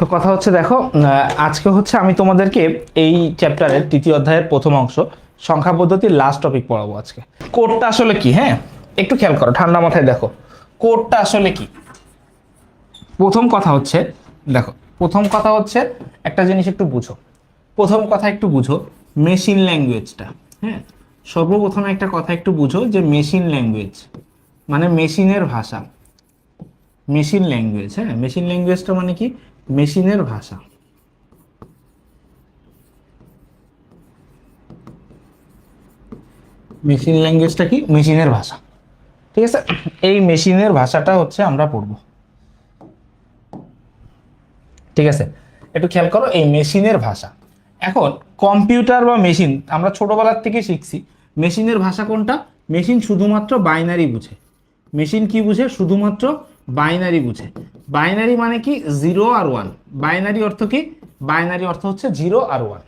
তো কথা হচ্ছে দেখো, আজকে হচ্ছে আমি তোমাদেরকে এই চ্যাপ্টারের তৃতীয় অধ্যায়ের প্রথম অংশ সংখ্যা পদ্ধতির লাস্ট টপিক পড়াবো আজকে। কোডটা আসলে কি, হ্যাঁ একটু খেয়াল করো, ঠান্ডা মাথায় দেখো কোডটা আসলে কি। প্রথম কথা হচ্ছে দেখো, প্রথম কথা হচ্ছে একটা জিনিস একটু বুঝো। প্রথম কথা একটু বুঝো মেশিন ল্যাঙ্গুয়েজটা। হ্যাঁ, সর্বপ্রথমে একটা কথা একটু বুঝো যে মেশিন ল্যাঙ্গুয়েজ মানে মেশিনের ভাষা। মেশিন ল্যাঙ্গুয়েজ, হ্যাঁ মেশিন ল্যাঙ্গুয়েজটা মানে কি, মেশিনের ভাষা। মেশিন ল্যাঙ্গুয়েজটা কি, মেশিনের ভাষা। ঠিক আছে, এই মেশিনের ভাষাটা হচ্ছে আমরা পড়বো। ঠিক আছে, একটু খেয়াল করো এই মেশিনের ভাষা। এখন কম্পিউটার বা মেশিন আমরা ছোটবেলার থেকে শিখছি। মেশিনের ভাষা কোনটা? মেশিন শুধুমাত্র বাইনারি বুঝে। মেশিন কি বুঝে? শুধুমাত্র বাইনারি বুঝে। বাইনারি মানে কি, জিরো আর ওয়ান। বাইনারি অর্থ কি? বাইনারি অর্থ হচ্ছে জিরো আর ওয়ান।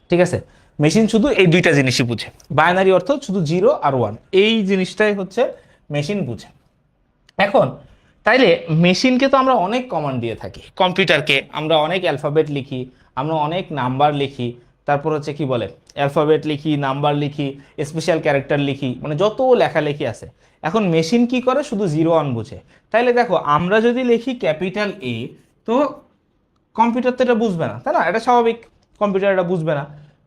ঠিক আছে, মেশিন শুধু এই দুইটা জিনিসই বুঝে। বাইনারি অর্থ শুধু জিরো আর ওয়ান, এই জিনিসটাই হচ্ছে মেশিন বুঝে। এখন তাইলে মেশিনকে তো আমরা অনেক কমান্ড দিয়ে থাকি, কম্পিউটারকে আমরা অনেক অ্যালফাবেট লিখি, আমরা অনেক নাম্বার লিখি, তারপর হচ্ছে কি বলে অ্যালফাবেট লিখি, নাম্বার লিখি, স্পেশাল ক্যারেক্টার লিখি, মানে যত লেখালেখি আছে। এখন মেশিন কি করে? শুধু জিরো ওয়ান বুঝে। তাইলে দেখো আমরা যদি লিখি ক্যাপিটাল এ, তো কম্পিউটার তো এটা বুঝবে না, তাই না? এটা স্বাভাবিক, কম্পিউটার এটা বুঝবে না।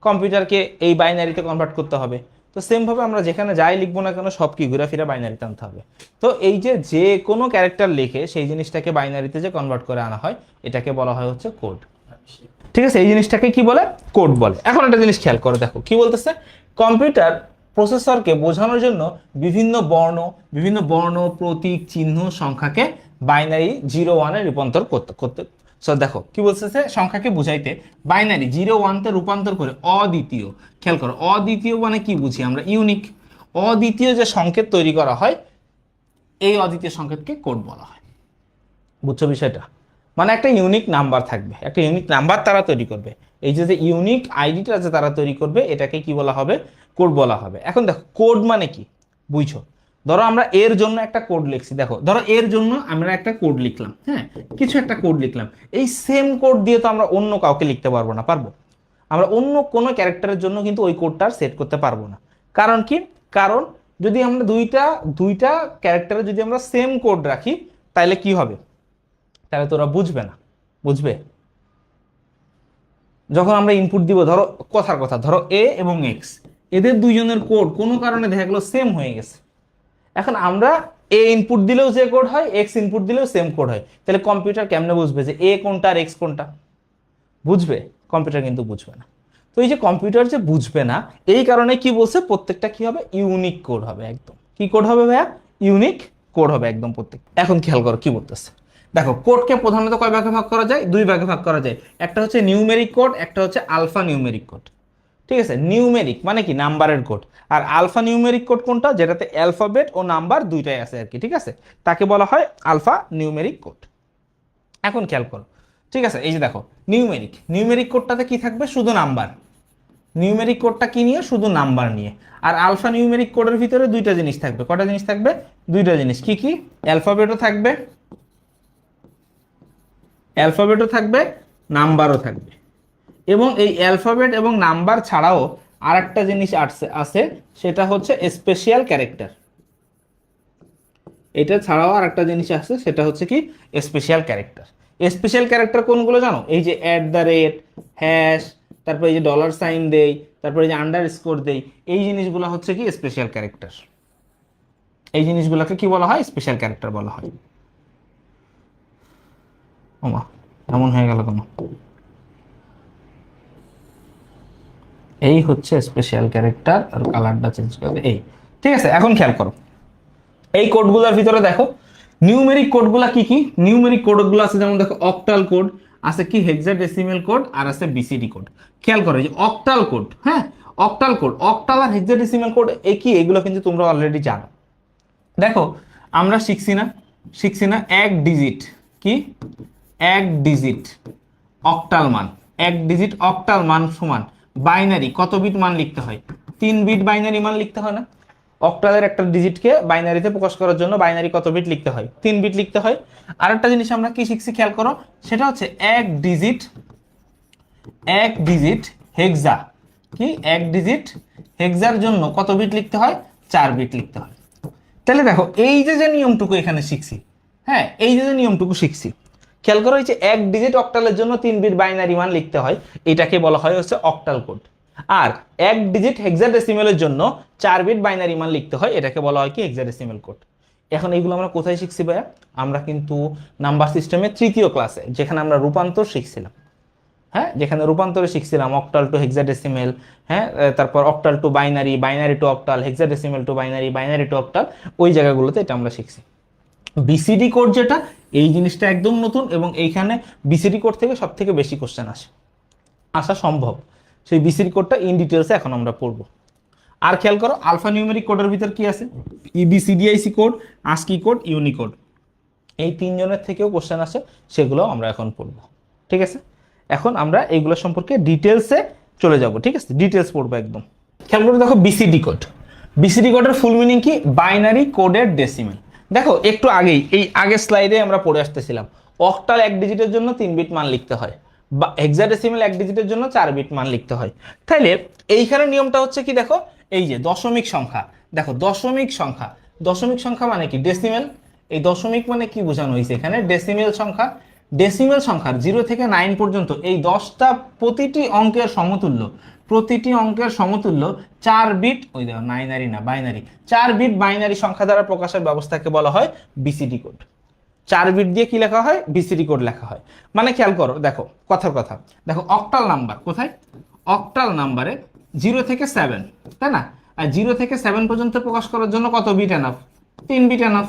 কম্পিউটারকে এই বাইনারিতে কনভার্ট করতে হবে। তো সেম ভাবে আমরা যেখানে যাই লিখবো না কেন সব কি ঘুরে ফিরে বাইনারিতে আনতে হবে। তো এই যে যে কোনো ক্যারেক্টার লিখে সেই জিনিসটাকে বাইনারিতে যে কনভার্ট করে আনা হয়, এটাকে বলা হয় হচ্ছে কোড। ঠিক আছে, এই জিনিসটাকে কি বলে? কোড বলে। এখন একটা জিনিস খেয়াল করে দেখো কি বলতেছে, কম্পিউটার প্রসেসরকে বোঝানোর জন্য বিভিন্ন বর্ণ প্রতীক চিহ্ন সংখ্যাকে বাইনারি জিরো ওয়ানে রূপান্তর করতে করতে সো দেখো কি বলতেছে, সংখ্যাকে বুঝাইতে বাইনারি জিরো ওয়ানতে রূপান্তর করে অদ্বিতীয়। খেয়াল করো, অদ্বিতীয় মানে কি বুঝি আমরা? ইউনিক। অদ্বিতীয় যে সংকেত তৈরি করা হয়, এই অদ্বিতীয় সংকেতকে কোড বলা হয়। বুঝছো বিষয়টা? মানে একটা ইউনিক নাম্বার থাকবে, একটা ইউনিক নাম্বার তারা তৈরি করবে। এই যে ইউনিক আইডিটা যে তারা তৈরি করবে, এটাকে কি বলা হবে? কোড বলা হবে। এখন দেখো কোড মানে কি বুঝছো। ধরো আমরা এর জন্য একটা কোড লিখছি, দেখো ধরো এর জন্য আমরা একটা কোড লিখলাম, হ্যাঁ কিছু একটা কোড লিখলাম। এই সেম কোড দিয়ে তো আমরা অন্য কাউকে লিখতে পারবো না, পারবো? আমরা অন্য কোনো ক্যারেক্টারের জন্য কিন্তু ওই কোডটা সেট করতে পারবো না। কারণ কি? কারণ যদি আমরা দুইটা দুইটা ক্যারেক্টারে যদি আমরা সেম কোড রাখি, তাহলে কি হবে? তাহলে তো ওরা বুঝবে না। বুঝবে? যখন আমরা ইনপুট দিব, ধরো কথার কথা, ধরো এ এবং এক্স, এদের দুইজনের কোড কোনো কারণে দেখা গেলো সেম হয়ে গেছে। এখন আমরা এ ইনপুট দিলেও যে কোড হয়, এক্স ইনপুট দিলেও সেম কোড হয়, তাহলে কম্পিউটার কেমনে বুঝবে যে এ কোনটা আর এক্স কোনটা? বুঝবে? কম্পিউটার কিন্তু বুঝবে না। তো এই যে কম্পিউটার যে বুঝবে না, এই কারণে কি বলছে, প্রত্যেকটা কি হবে? ইউনিক কোড হবে। একদম কি কোড হবে ভাইয়া? ইউনিক কোড হবে একদম প্রত্যেক। এখন খেয়াল করো কি বলতেছে, দেখো কোডকে প্রধানত কয় ভাগে ভাগ করা যায়? দুই ভাগে ভাগ করা যায়। একটা হচ্ছে নিউমেরিক কোড, একটা হচ্ছে আলফা নিউমেরিক কোড। ঠিক আছে, নিউমেরিক মানে কি, নাম্বারের কোড। আর আলফা নিউমেরিক কোড কোনটা? যেটাতে অ্যালফাবেট ও নাম্বার দুইটাই আছে আর কি। ঠিক আছে, তাকে বলা হয় আলফা নিউমেরিক কোড। এখন খেয়াল করো, ঠিক আছে, এই যে দেখো নিউমেরিক, নিউমেরিক কোডটাতে কি থাকবে? শুধু নাম্বার। নিউমেরিক কোডটা কি নিয়ে? শুধু নাম্বার নিয়ে। আর আলফা নিউমেরিক কোডের ভিতরে দুইটা জিনিস থাকবে। কয়টা জিনিস থাকবে? দুইটা জিনিস। কি কি? অ্যালফাবেটও থাকবে, অ্যালফাবেটও থাকবে, নাম্বারও থাকবে। এবং এই অ্যালফাবেট এবং নাম্বার ছাড়াও আরেকটা জিনিস আছে, সেটা হচ্ছে স্পেশাল ক্যারেক্টার। এটা ছাড়াও আরেকটা জিনিস আছে, সেটা হচ্ছে কি? Special character. স্পেশাল ক্যারেক্টার কোনগুলো জানো? এই যে @, হ্যাশ, তারপরে এই যে ডলার সাইন দেই, তারপরে এই যে আন্ডারস্কোর দেই, এই জিনিসগুলো হচ্ছে কি? Special character. এই জিনিসগুলোকে কি বলা হয়? স্পেশাল ক্যারেক্টার বলা হয়। ওমা, এমন হয়ে গেল কেন? এই হচ্ছে স্পেশাল ক্যারেক্টার, আর কালারটা চেঞ্জ করবে এই। ঠিক আছে, এখন খেয়াল করো এই কোডগুলোর ভিতরে দেখো নিউমেরিক কোডগুলা কি কি। নিউমেরিক কোডগুলো আছে যেমন দেখো অক্টাল কোড আছে, কি হেক্সাডেসিমাল কোড, আর আছে বিসিডি কোড। খেয়াল করো এই যে অক্টাল কোড, হ্যাঁ অক্টাল কোড, অক্টাল আর হেক্সাডেসিমাল কোড একই, এগুলো কিন্তু তোমরা অলরেডি জানো। দেখো আমরা শিখছি না এক ডিজিট, কি এক ডিজিট অক্টাল মান, এক ডিজিট অক্টাল মান সমান বাইনারি কত বিট মান লিখতে হয়? 3 বিট বাইনারি মান লিখতে হয় না? অক্টালের একটা ডিজিটকে বাইনারিতে প্রকাশ করার জন্য বাইনারি কত বিট লিখতে হয়? 3 বিট লিখতে হয়। আরেকটা জিনিস আমরা কি শিখছি খেয়াল করো, সেটা হচ্ছে এক ডিজিট হেক্সা। কি এক ডিজিট হেক্সার জন্য কত বিট লিখতে হয়? 4 বিট লিখতে হয়। তাহলে দেখো এই যে নিয়মটুকু এখানে শিখছি, হ্যাঁ এই যে নিয়মটুকু শিখছি, খেয়াল করো এই যে এক ডিজিট অক্টালের জন্য 3 বিট বাইনারি মান লিখতে হয়, এটাকে বলা হয় হচ্ছে অক্টাল কোড। আর এক ডিজিট হেক্সাডেসিমেলের জন্য 4 বিট বাইনারি মান লিখতে হয়, এটাকে বলা হয় কি হেক্সাডেসিমেল কোড। এখন এইগুলো আমরা কোথায় শিখছি ভাইয়া? আমরা কিন্তু নাম্বার সিস্টেমের 3য় ক্লাসে, যেখানে আমরা রূপান্তর শিখছিলাম, হ্যাঁ যেখানে রূপান্তরে শিখছিলাম অক্টাল টু হেক্সাডেসিমেল, হ্যাঁ তারপর octal two binary, binary two octal, hexadecimal two binary, binary two octal, ওই জায়গাগুলোতে এটা আমরা শিখছি। বিসিডি কোড যেটা, এই জিনিসটা একদম নতুন, এবং এইখানে বিসিডি কোড থেকে সব থেকে বেশি কোশ্চেন আসা সম্ভব। সেই বিসিডি কোডটা ইন ডিটেলসে এখন আমরা পড়বো। আর খেয়াল করো আলফা নিউমেরিক কোডের ভিতর কি আছে? EBCDIC code, ASCII code, Unicode, এই 3 জনের থেকেও কোশ্চেন আসে, সেগুলো আমরা এখন পড়বো। ঠিক আছে, এখন আমরা এইগুলো সম্পর্কে ডিটেলসে চলে যাব। ঠিক আছে, ডিটেলস পড়বো একদম। খেয়াল করে দেখো বিসিডি কোড। বিসিডি কোডের ফুল মিনিং কি? Binary coded decimal. দেখো একটু আগেই এই আগের স্লাইডে আমরা পড়ে আসতেছিলাম অক্টাল এক ডিজিটের জন্য 3 বিট মান লিখতে হয়, বা হেক্সাডেসিমেল এক ডিজিটের জন্য 4 বিট মান লিখতে হয়। তাইলে এইখানে নিয়মটা হচ্ছে কি দেখো, এই যে দশমিক সংখ্যা, দেখো দশমিক সংখ্যা মানে কি? ডেসিমেল। এই দশমিক মানে কি বোঝানো হয়েছে এখানে? ডেসিমেল সংখ্যা। ডেসিমেল সংখ্যার 0 থেকে 9 পর্যন্ত এই 10টা প্রতিটি অঙ্কের সমতুল্য, 4 বিট, ওই দেখো নাইনারি না বাইনারি, 4 বিট বাইনারি সংখ্যা দ্বারা প্রকাশের ব্যবস্থাকে বলা হয় বিসিডি কোড। 4 বিট দিয়ে কি লেখা হয়? বিসিডি কোড লেখা হয়। মানে খেয়াল করো, দেখো কথার কথা, দেখো অক্টাল নাম্বার কোথায়? অক্টাল নাম্বারে 0 থেকে 7, তাই না? আর 0 থেকে 7 পর্যন্ত প্রকাশ করার জন্য কত বিট এনাফ? 3 বিট এনাফ,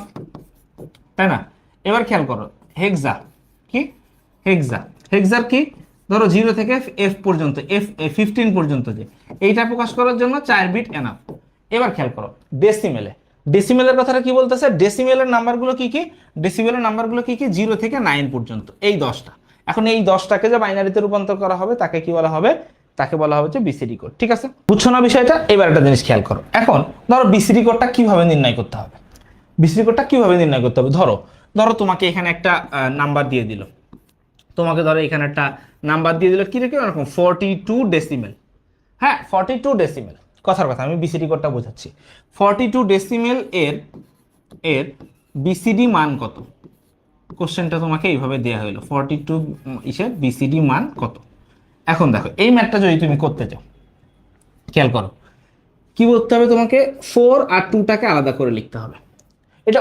তাই না? এবার খেয়াল করো হেক্সা কি? হেক্সার কি? ধরো 0 থেকে এফ পর্যন্ত, F15 পর্যন্ত, যে এইটা প্রকাশ করার জন্য 4 বিট এনাফ। এবার খেয়াল করো ডেসিমেলের কথাটা কি বলতেছে? ডেসিমেলের নাম্বারগুলো কি কি? 0 থেকে 9 পর্যন্ত, এই 10টা। এখন এই 10টাকে যে বাইনারিতে রূপান্তর করা হবে তাকে কি বলা হবে? তাকে বলা হচ্ছে বিসিডি কোড। ঠিক আছে, বুঝছো না বিষয়টা? এবার একটা জিনিস খেয়াল করো, এখন ধরো বিসিডি কোডটা কিভাবে নির্ণয় করতে হবে? বিসিডি কোডটা কিভাবে নির্ণয় করতে হবে? ধরো তোমাকে এখানে একটা নাম্বার দিয়ে দিল, কি রেখে এরকম 42 ডেসিমেল। হ্যাঁ 42 ডেসিমেল, কথার কথা আমি বিসিডি কোডটা বোঝাচ্ছি। 42 ডেসিমেল এর বিসিডি মান কত? কোশ্চেনটা তোমাকে এইভাবে দেওয়া হলো, 42 ইসের বিসিডি মান কত? এখন দেখো এই ম্যাথটা যদি তুমি করতে চাও, খেয়াল করো কি করতে হবে তোমাকে? 4 আর 2টাকে আলাদা করে লিখতে হবে। এটা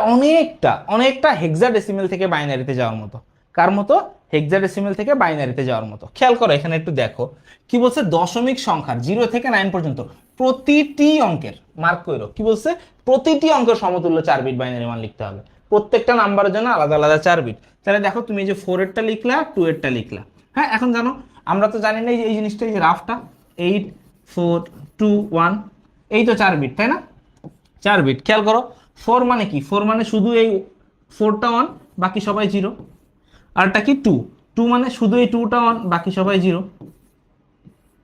অনেকটা হেক্সাডেসিমেল থেকে বাইনারিতে যাওয়ার মতো। কার মতো? হেক্সাডেসিমেল থেকে বাইনারিতে যাওয়ার মতো। খেয়াল করো এখানে একটু দেখো কি বলছে? দশমিক সংখ্যার 0 থেকে 9 পর্যন্ত প্রতিটি অঙ্কের, মার্ক করো কি বলছে? প্রতিটি অঙ্কের সমতুল্য 4 বিট বাইনারি মান লিখতে হবে, প্রত্যেকটা নাম্বারের জন্য আলাদা আলাদা 4 বিট। তাহলে দেখো তুমি যে 4 এরটা লিখলা, 2 এরটা লিখলা, হ্যাঁ এখন জানো আমরা তো জানি না এই জিনিসটা, এই যে রাফটা 8 4 2 1, এই তো 4 বিট, তাই না? 4 বিট। খেয়াল করো 4 মানে কি? 4 মানে শুধু এই 4টা 1, বাকি সবাই 0। আরটা কি? 2 মানে শুধু এই 2টা 1, বাকি সবাই 0।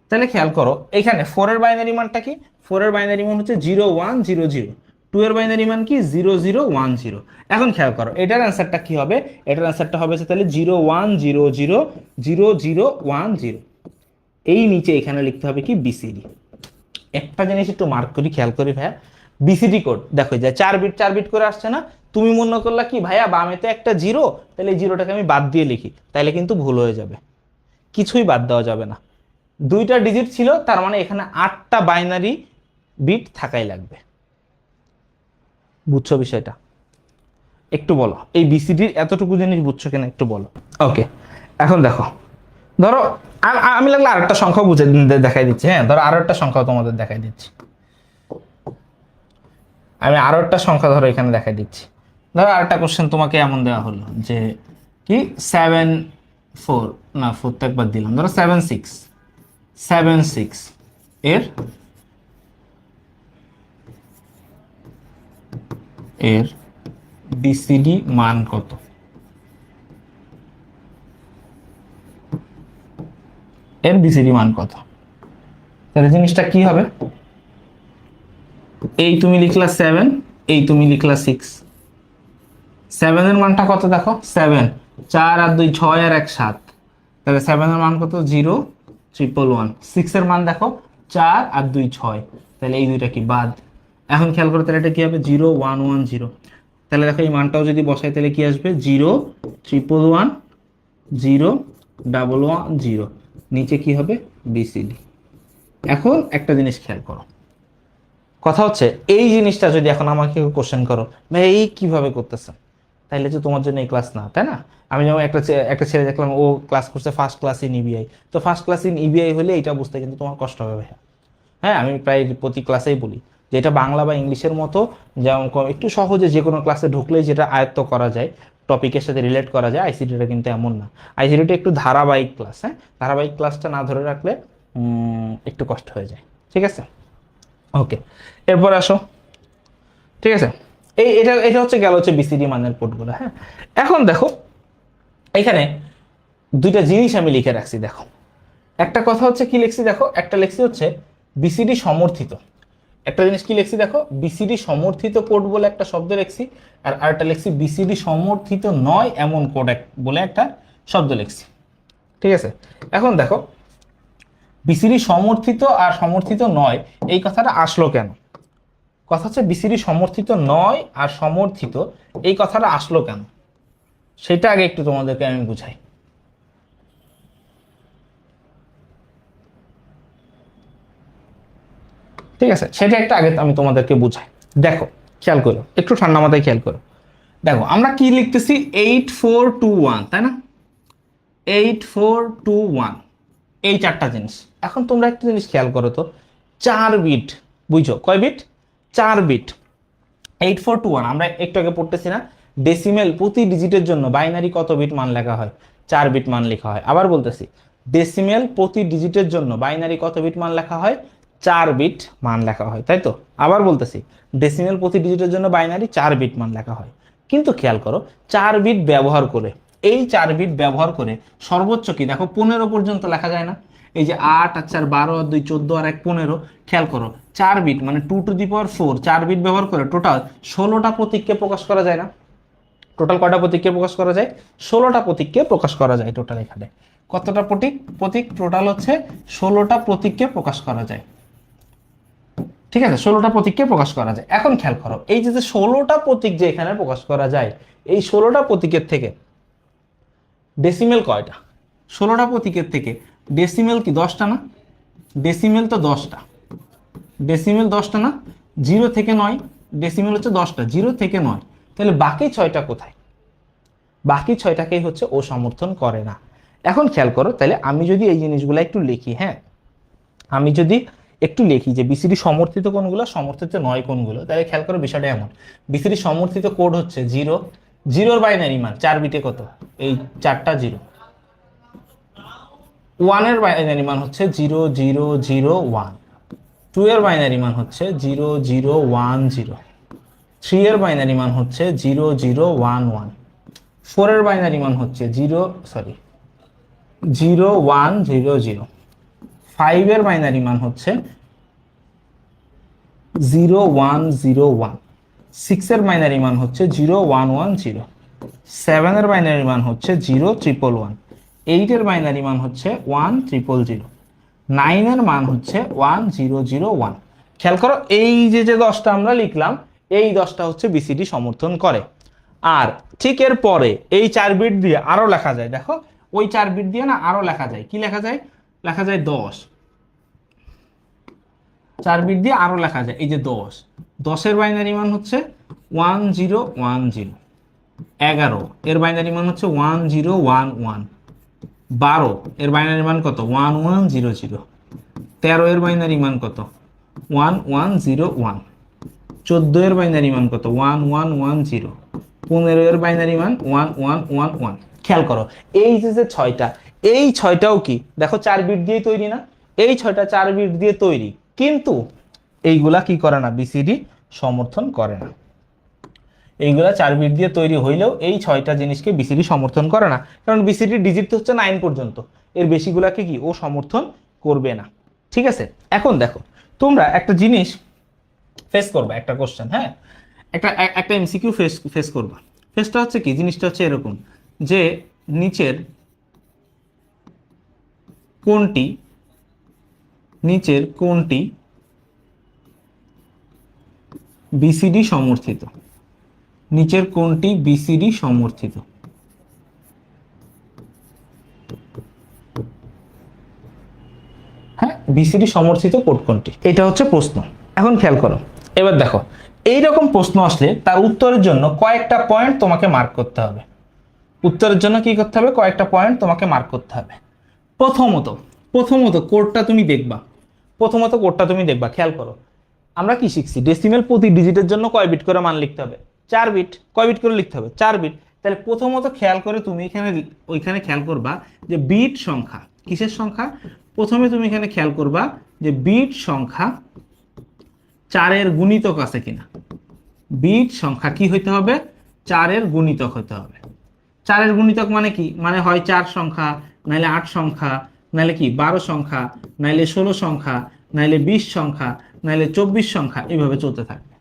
তাহলে খেয়াল করো এখানে 4 এর বাইনারি মানটা কি? 4 এর বাইনারি মান হচ্ছে 0 1 0 0, 2 এর বাইনারি মান কি? 0 0 1 0। এখন খেয়াল করো এটার অ্যান্সারটা কি হবে? এটার অ্যান্সারটা হবে তাহলে 0 1 0 0 0 0 1 0। এই নিচে এখানে লিখতে হবে কি? বিসিডি। একটা জিনিস একটু মার্ক করি, খেয়াল করি ভাইয়া, বিসিডি কোড দেখো যে 4 বিট করে আসছে না? তুমি মনে করলা কি ভাইয়া বামে তো একটা 0, তাহলে এই 0টাকে আমি বাদ দিয়ে লিখি, তাহলে কিন্তু ভুল হয়ে যাবে। কিছুই বাদ দেওয়া যাবে না। 2টা ডিজিট ছিল, তার মানে এখানে 8টা বাইনারি বিট থাকাই লাগবে। বুঝছো বিষয়টা? একটু বলো এই বিসিডির এতটুকু জিনিস বুঝছো কিনা একটু বলো। ওকে, এখন দেখো ধরো আমি লাগলে আরেকটা সংখ্যা বুঝে দেখাই দিচ্ছি। হ্যাঁ ধরো আরো একটা সংখ্যা তোমাদের দেখাই দিচ্ছি। আমি আরো একটা সংখ্যা ধরো এখানে দেখাই দিচ্ছি। ধরো আরেকটা কোশ্চেন তোমাকে এমন দেওয়া হলো যে কি 7 4, না 4 তো একবার দিলাম, ধরো 7 6 এর বিসিডি মান কত? এর বিসিডি মান কত? তাহলে জিনিসটা কি হবে? এই তুমি লিখলা 7, এই তুমি লিখলা 6। 7 এর মানটা কত দেখো, 7, 4 আর 2 6 আর 1 7, তাহলে 7 এর মান কত 0 ট্রিপল 1। 6 এর মান দেখো 4 আর 2 6, তাহলে এই দুইটা কি বাদ। এখন খেয়াল করো তাহলে এটা কি হবে 0 1 1 0, তাহলে দেখো এই মানটাও যদি বসাই তাহলে কি আসবে 0 ট্রিপল 1 0 ডাবল 1 0, নিচে কি হবে বিসিডি। এখন একটা জিনিস খেয়াল করো, কথা হচ্ছে এই জিনিসটা যদি এখন আমাকে কোশ্চেন করো ভাই এই কিভাবে করতেছেন, তাইলে তো তোমার জন্য এই ক্লাস না, তাই না? আমি যেমন একটা ছেলে দেখলাম ও ক্লাস করছে ফার্স্ট ক্লাস ইন ইবিআই, তো ফার্স্ট ক্লাস ইন ইবিআই হলে এটা বুঝতে কিন্তু তোমার কষ্ট হবে ভাইয়া। হ্যাঁ, আমি প্রায় প্রতি ক্লাসেই বলি যে এটা বাংলা বা ইংলিশের মতো যেমন একটু সহজে যে কোনো ক্লাসে ঢুকলেই যেটা আয়ত্ত করা যায়, টপিকের সাথে রিলেট করা যায়, আইসিটিটা কিন্তু এমন না। আইসিটিটা একটু ধারাবাহিক ক্লাস, হ্যাঁ, ধারাবাহিক ক্লাসটা না ধরে রাখলে একটু কষ্ট হয়ে যায়, ঠিক আছে? ওকে, এরপর আসো, ঠিক আছে? এটা এটা হচ্ছে গেল হচ্ছে বিসিডি মানের কোডগুলো। হ্যাঁ, এখন দেখো এখানে দুইটা জিনিস আমি লিখে রাখছি, দেখো একটা কথা হচ্ছে কি লিখছি দেখো, একটা লিখছি হচ্ছে বিসিডি সমর্থিত, একটা জিনিস কি লিখছি দেখো বিসিডি সমর্থিত কোড বলে একটা শব্দ লিখছি, আর আরেকটা লিখছি বিসিডি সমর্থিত নয় এমন কোড বলে একটা শব্দ লিখছি, ঠিক আছে? এখন দেখো বিসিডি সমর্থিত আর সমর্থিত নয় এই কথাটা আসলো কেন? কথা হচ্ছে বিসিডি সমর্থিত নয় আর সমর্থিত এই কথাটা আসলো কেন, সেটা আগে একটু তোমাদেরকে আমি বুঝাই। ঠিক আছে, সেটা একটা আগে আমি তোমাদেরকে বুঝাই। দেখো খেয়াল করো, একটু ঠান্ডা মাথায় খেয়াল করো। দেখো আমরা কি লিখতেছি 8421, তাই না? 8421, এই চারটা জিনিস। এখন তোমরা একটা জিনিস খেয়াল করো তো, 4 বিট, বুঝছো কয় বিট? 4 বিট। 8421 আমরা একটু আগে পড়তেছি না, ডেসিমেল প্রতি ডিজিটের জন্য বাইনারি কত বিট মান লেখা হয়? 4 বিট মান লেখা হয়। আবার বলতেছি, ডেসিমেল প্রতি ডিজিটের জন্য বাইনারি কত বিট মান লেখা হয়? 4 বিট মান লেখা হয়, তাই তো? আবার বলতেছি, ডেসিমেল প্রতি ডিজিটের জন্য বাইনারি 4 বিট মান লেখা হয়। কিন্তু খেয়াল করো 4 বিট ব্যবহার করে, এই 4 বিট ব্যবহার করে সর্বোচ্চ কি দেখো 15 পর্যন্ত লেখা যায় না? এই যে 8 আর 4 12 আর 2 14 আর 1 15, খেয়াল করো 4 বিট মানে 2 টু দি পাওয়ার 4, 4 বিট ব্যবহার করে টোটাল 16টা প্রতীককে প্রকাশ করা যায় না? টোটাল কয়টা প্রতীককে প্রকাশ করা যায়? 16টা প্রতীককে প্রকাশ করা যায় টোটাল। এখানে কতটা প্রতীক টোটাল হচ্ছে 16টা প্রতীককে প্রকাশ করা যায়, ঠিক আছে? 16টা প্রতীককে প্রকাশ করা যায়। এখন খেয়াল করো এই যে 16টা প্রতীক যে এখানে প্রকাশ করা যায়, এই 16টা প্রতীকের থেকে ডেসিমেল কয়টা? 16টা প্রতীকের থেকে ডেসিমেল কি 10টা না? ডেসিমেল তো 10টা, ডেসিমেল 10টা না? 0 থেকে 9, ডেসিমেল হচ্ছে 10টা, 0 থেকে 9, তাহলে বাকি 6টা কোথায়? বাকি 6টাকেই হচ্ছে ও সমর্থন করে না। এখন খেয়াল করো, তাহলে আমি যদি এই জিনিসগুলো একটু লিখি, হ্যাঁ আমি যদি একটু লিখি যে বিসিডি সমর্থিত কোনগুলো, সমর্থিত নয় কোনগুলো, তাহলে খেয়াল করো বিষয়টা এমন, বিসিডি সমর্থিত কোড হচ্ছে 0, 0 বাইনারি মান 4 বিটে কত? এই 4টা 0। 1 এর বাইনারি মান হচ্ছে 0 0 0 1, 2 এর বাইনারি মান হচ্ছে 0 0 1 0, 3 এর বাইনারি মান হচ্ছে 0 0 1 1, 4 এর বাইনারি মান হচ্ছে 0 1 0 0, 5 এর বাইনারি মান হচ্ছে 0 1 0 1, 6 এর বাইনারি মান হচ্ছে 0 1 1 0, 7 এর বাইনারি মান হচ্ছে 0 1 1 1, 8 এর বাইনারি মান হচ্ছে 1 0 0 0, 9 এর মান হচ্ছে 1 0 0 1। খেয়াল করো এই যে 10টা আমরা লিখলাম, এই 10টা হচ্ছে বিসিডি সমর্থন করে। আর ঠিক এর পরে এই 4 বিট দিয়ে আরো লেখা যায়, দেখো ওই 4 বিট দিয়ে না আরো লেখা যায়, কি লেখা যায়? লেখা যায় 10, 4 বিট দিয়ে আরো লেখা যায় এই যে 10, 10 এর বাইনারি মান হচ্ছে 1 0 1 0, 11 এর বাইনারি মান হচ্ছে 1 0 1 1, 12 এর বাইনারি মান কত? 1 1 0 0, 13 এর বাইনারি মান কত? 1 1 0 1, 14 এর বাইনারি মান কত? 1 1 1 0, 15 এর বাইনারি মান 1 1 1 1। খেয়াল করো এই যে 6টা, এই 6টাও কি দেখো 4 বিট দিয়ে তৈরি না? এই 6টা 4 বিট দিয়ে তৈরি, কিন্তু এইগুলা কি করে না? বিসিডি সমর্থন করে না। এইগুলা 4 বিট দিয়ে তৈরি হইলেও এই 6টা জিনিসকে বিসিডি সমর্থন করে না, কারণ বিসিডি ডিজিট হচ্ছে 9 পর্যন্ত, এর বেশিগুলাকে কি ও সমর্থন করবে না, ঠিক আছে? এখন দেখো তোমরা একটা জিনিস ফেস করবা একটা কোশ্চেন, হ্যাঁ, একটা একটা এমসিকিউ ফেস করবা। ফেসটা হচ্ছে কি, জিনিসটা হচ্ছে এরকম যে নিচের কোনটি বিসিডি সমর্থিত, নিচের কোনটি বিসিডি সমর্থিত। হ্যাঁ, বিসিডি সমর্থিত কোড কোনটি, এটা হচ্ছে প্রশ্ন। এখন খেয়াল করো, এবার দেখো এইরকম প্রশ্ন আসলে তার উত্তরের জন্য কয়েকটা পয়েন্ট তোমাকে মার্ক করতে হবে। উত্তরের জন্য কি করতে হবে, কয়েকটা পয়েন্ট তোমাকে মার্ক করতে হবে। প্রথমত কোডটা তুমি দেখবা, খেয়াল করো আমরা কি শিখছি, ডেসিমেল প্রতি ডিজিটের জন্য কয় বিট করে মান লিখতে হবে, 4 বিট। কয় বিট করে লিখতে হবে, 4 বিট। তাহলে প্রথমত খেয়াল করে তুমি ওইখানে খেয়াল করবা যে বিট সংখ্যা, কিসের সংখ্যা, প্রথমে তুমি এখানে খেয়াল করবা যে বিট সংখ্যা 4-এর গুণিতক আছে কিনা। বিট সংখ্যা কি হইতে হবে, 4-এর গুণিতক হতে হবে। 4-এর গুণিতক মানে কি, মানে হয় 4 সংখ্যা, নাইলে 8 সংখ্যা, নাইলে কি 12 সংখ্যা, নাইলে 16 সংখ্যা, নাইলে 20 সংখ্যা, নাইলে 24 সংখ্যা, এইভাবে চলতে থাকবে।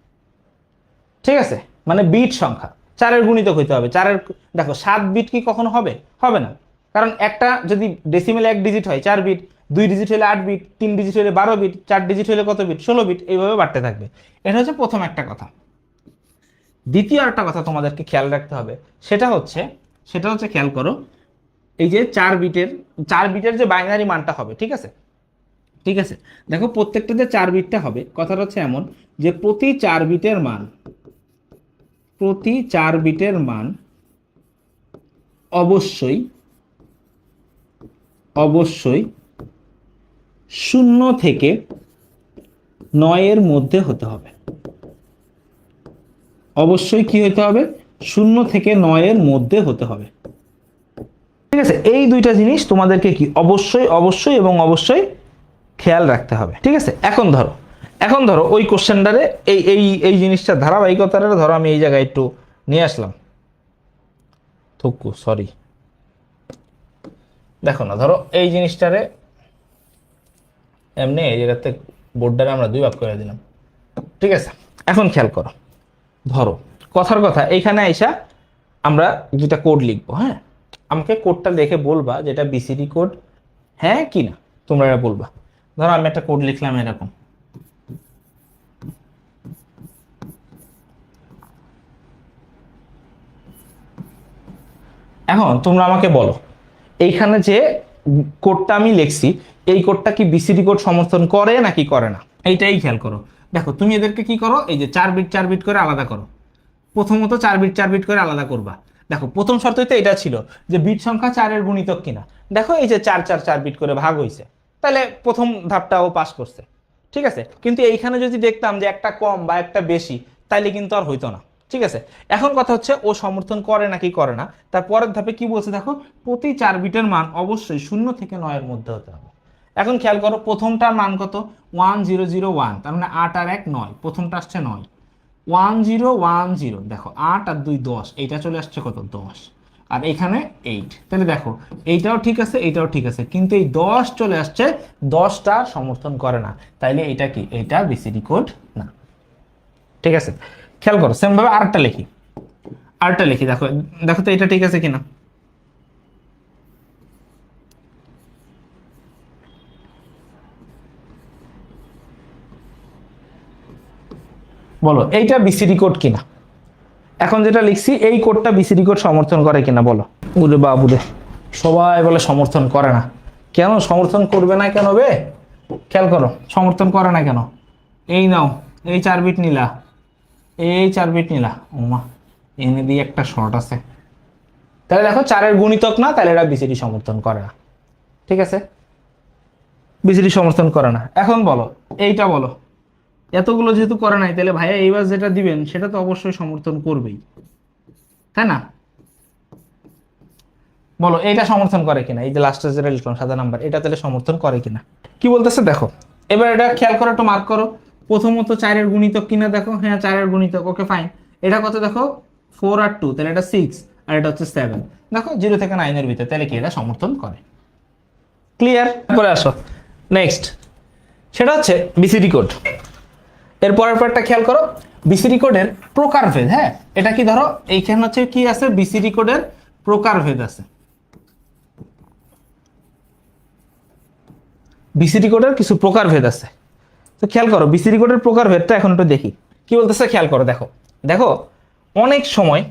ঠিক আছে, মানে বিট সংখ্যা 4-এর গুণিতক হইতে হবে। 4-এর দেখো 7 বিট কি কখনো হবে, হবে না, কারণ একটা যদি ডেসিমেল 1 ডিজিট হয় 4 বিট, 2 ডিজিট হলে 8 বিট, 3 ডিজিট হলে 12 বিট, 4 ডিজিট হলে কত বিট, 16 বিট, এইভাবে বাড়তে থাকবে। এটা হচ্ছে প্রথম একটা কথা। দ্বিতীয় একটা কথা তোমাদেরকে খেয়াল রাখতে হবে, সেটা হচ্ছে খেয়াল করো, এই যে 4 বিটের যে বাইনারি মানটা হবে, ঠিক আছে, দেখো প্রত্যেকটা যে 4 বিটটা হবে, কথাটা হচ্ছে এমন যে প্রতি 4 বিটের মান অবশ্যই 0 থেকে 9-এর মধ্যে হতে হবে। অবশ্যই কি হতে হবে, 0 থেকে 9-এর মধ্যে হতে হবে। ঠিক আছে, এই দুইটা জিনিস তোমাদেরকে কি অবশ্যই এবং অবশ্যই খেয়াল রাখতে হবে। ঠিক আছে, এখন ধরো ওই কোশ্চেনটারে এই জিনিসটা ধারাবাহিকতাটা ধরো আমি এই জায়গায় একটু নিয়ে আসলাম। সরি, দেখো না, ধরো এই জিনিসটারে এমনি এই জায়গাতে বোর্ডটারে আমরা 2 ভাগ করে দিলাম। ঠিক আছে, এখন খেয়াল করো, ধরো কথার কথা এইখানে আইসা আমরা যেটা কোড লিখবো, হ্যাঁ, আমাকে কোডটা দেখে বলবা যেটা বিসিডি কোড হ্যাঁ কি না, তোমরা এটা বলবা। ধরো আমি একটা কোড লিখলাম এরকম, এখন তোমরা আমাকে বলো এইখানে যে কোডটা আমি লিখছি এই কোডটা কি বিসিডি কোড সমর্থন করে নাকি করে না, এইটাই খেয়াল করো। দেখো তুমি এদেরকে কি করো, এই যে 4 বিট করে আলাদা করো। প্রথমত 4 বিট করে আলাদা করবা। দেখো প্রথম শর্তই তো এটা ছিল যে বিট সংখ্যা 4-এর গুণিতক কিনা। দেখো এই যে 4 বিট করে ভাগ হইছে, তাহলে প্রথম ধাপটাও পাস করছে। ঠিক আছে, কিন্তু এইখানে যদি দেখতাম যে একটা কম বা একটা বেশি, তাইলে কিন্তু আর হইতো না। ঠিক আছে, এখন কথা হচ্ছে ও সমর্থন করে নাকি করে না। তার পরের ধাপে কি বলছে দেখো, প্রতি 4 বিটের মান অবশ্যই 0 থেকে 9-এর মধ্যে হতে হবে। এখন খেয়াল করো প্রথমটার মান কত, 1001, তার মানে 8 আর 1 9, প্রথমটা আসছে 9। 1010, দেখো 8 আর 2 10, এইটা চলে আসছে কত 10, আর এখানে 8। তাহলে দেখো এইটাও ঠিক আছে, এইটাও ঠিক আছে, কিন্তু এই 10 চলে আসছে, 10টা সমর্থন করে না, তাইলে এটা কি, এটা বিসিডি কোড না। ঠিক আছে, খেয়াল করো সেম ভাবে আরেকটা লিখি, দেখো তো এটা ঠিক আছে কিনা। বলো এইটা বিসিডি কোড কিনা। এখন যেটা লিখছি এই কোডটা বিসিডি কোড সমর্থন করে কিনা বলো। ওরে বাবুরে, সবাই বলে সমর্থন করে না। কেন সমর্থন করবে না কেন বে, খেয়াল করো সমর্থন করে না কেন। এই নাও, এই 4 বিট নিলা, এই 4 বিট নিলা, ওমা এনে দিয়ে একটা শর্ট আছে, তাহলে দেখো 4-এর গুণিতক না, তাহলে এটা বিসিডি সমর্থন করে না। ঠিক আছে, বিসিডি সমর্থন করে না। এখন বলো এইটা বলো, এতগুলো যেহেতু করে নাই, তাহলে ভাইয়া এইবার যেটা দিবেন সেটা তো অবশ্যই সমর্থন করবেই, তাই না। বলো এইটা সমর্থন করে কিনা, এই যে লাস্টে যেটা লিখলাম সাদা নাম্বার, এটা তাহলে সমর্থন করে কিনা। কি বলতেছে দেখো, এবার এটা খেয়াল করো, একটু মার্ক করো। প্রথমত 4-এর গুণিতক কিনা দেখো, হ্যাঁ 4-এর গুণিতক, ওকে ফাইন। এটা কত দেখো, 4 আর 2, তাহলে এটা 6, আর এটা হচ্ছে 7। দেখো 0 থেকে 9-এর ভিতরে, তাহলে কি এটা সমর্থন করে। ক্লিয়ার করে আসো। নেক্সট সেটা হচ্ছে বিসিডি কোড। এর পরের পার্টটা খেয়াল করো, বিসিডি কোডের প্রকারভেদ। হ্যাঁ, এটা কি ধরো এইখানে হচ্ছে কি আছে, বিসিডি কোডের প্রকারভেদ আছে। বিসিডি কোডের কিছু প্রকারভেদ আছে। তো খেয়াল করো বিসিডি কোডের প্রকারভেদটা এখন একটু দেখি কি বলতেছে। খেয়াল করো, দেখো দেখো অনেক সময়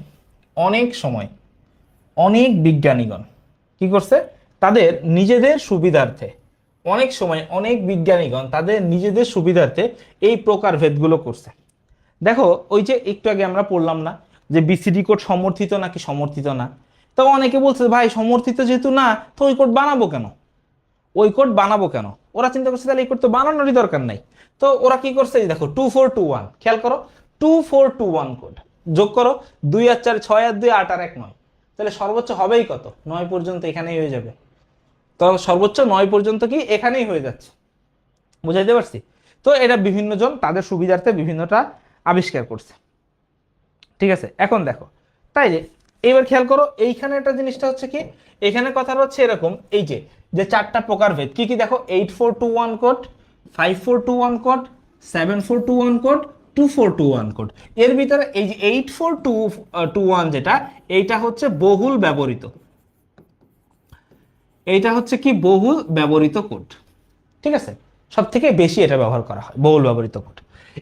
অনেক বিজ্ঞানীগণ কি করছে, তাদের নিজেদের সুবিধার্থে, অনেক সময় অনেক বিজ্ঞানীগণ তাদের নিজেদের সুবিধার্থে এই প্রকারভেদগুলো করছে। দেখো ওই যে একটু আগে আমরা পড়লাম না যে বিসিডি কোড সমর্থিত নাকি সমর্থিত না, তো অনেকে বলছে ভাই সমর্থিত যেহেতু না তো ওই কোড বানাবো কেন, ওরা চিন্তা করছে তাহলে এই কোড তো বানানোরই দরকার নাই। তো ওরা কি করছে, দেখো 2421, খেয়াল করো 2421 কোড যোগ করো, 2 আর 4 6 আর 2 8 আর 1 9, তাহলে সর্বোচ্চ হবেই কত, 9 পর্যন্ত এখানেই হয়ে যাবে। তো সর্বোচ্চ 9 পর্যন্ত কি এখানেই হয়ে যাচ্ছে, বুঝাইতে পারছি? তো এটা বিভিন্ন জন তাদের সুবিধার্থে বিভিন্নটা আবিষ্কার করছে, ঠিক আছে। এখন দেখো তাইলে এবার খেয়াল করো এইখানে একটা জিনিসটা হচ্ছে কি, এখানে কথাটা হচ্ছে এরকম, এই যে যে চারটা প্রকারভেদ কি কি দেখো, 8421 কোড, 5421 কোড, 7421 কোড, 2421 কোড। এর ভিতরে এই যে 8421 যেটা, এইটা হচ্ছে বহুল ব্যবহৃত, এইটা হচ্ছে কি বহুল ব্যবহৃত কোড, ঠিক আছে। সব থেকে বেশি এটা ব্যবহার করা হয়, বহুল ব্যবহৃত কোড।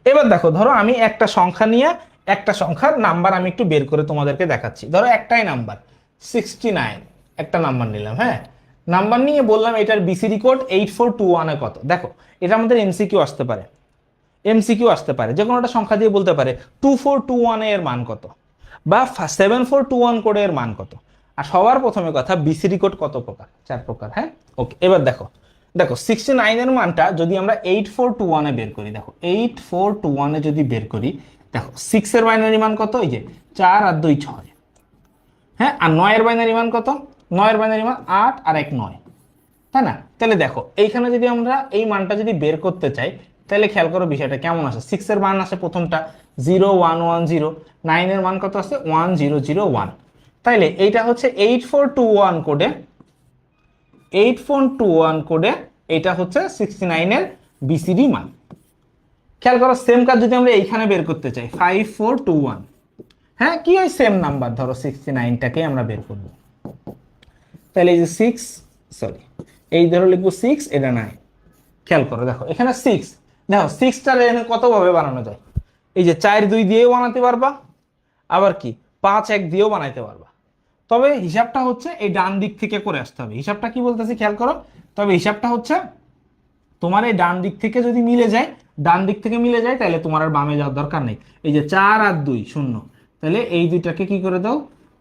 এবার দেখো ধরো আমি একটা সংখ্যা নিয়ে, একটা সংখ্যার নাম্বার আমি একটু বের করে তোমাদেরকে দেখাচ্ছি। ধরো একটাই নাম্বার 69, একটা নাম্বার নিলাম। হ্যাঁ, নাম্বার নিয়ে বললাম এটার বিসিডি কোড 8421 এ কত। দেখো এটা আমাদের এমসিকিউ আসতে পারে, যে কোনো একটা সংখ্যা দিয়ে বলতে পারে 2421 এর মান কত বা 7421 কোডের মান কত। আর সবার প্রথমে কথা, বিসিডি কোড কত প্রকার, 4 প্রকার। হ্যাঁ, ওকে। এবার দেখো 69 এর মানটা যদি আমরা 8421 এ বের করি, দেখো 8421 এ যদি বের করি, দেখো 6 এর বাইনারি মান কত, এই যে 4 আর 2 6। হ্যাঁ, আর 9 এর বাইনারি মান কত, 9 এর বাইনারি মান 8 আর 1 9, তাই না? তাহলে দেখো এইখানে যদি আমরা এই মানটা যদি বের করতে চাই, তাহলে খেয়াল করো বিষয়টা কেমন আসে। 6 এর মান আসে প্রথমটা 0110, 9 এর মান কত আছে 1001। তাইলে এইটা হচ্ছে 8421 কোডে, 8421 কোডে এটা হচ্ছে 69 এর বিসিডি মান। খেয়াল করো সেম কাজ যদি আমরা এইখানে বের করতে চাই 5421, হ্যাঁ কি হয় সেম নাম্বার, ধরো 69টাকে আমরা বের করব। তাহলে এই যে 6, সরি এই ধরো লিখবো 6, এটা 9। খেয়াল করো দেখো এখানে 6, দেখো 6টার এখানে কত ভাবে বানানো যায়, এই যে 4 2 দিয়েও বানাতে পারবা, আবার কি 5 1 দিয়েও বানাইতে পারবা। তবে হিসাবটা হচ্ছে এই ডান দিক থেকে করে আসতে হবে। হিসাবটা কি বলতেছি খেয়াল করো, তবে হিসাবটা হচ্ছে তোমার এই ডান দিক থেকে যদি মিলে যায়, তাহলে তোমার আর বামে যাওয়ার দরকার নেই। এই যে 4 আর 2 0, তাহলে এই দুইটাকে কি করে দাও,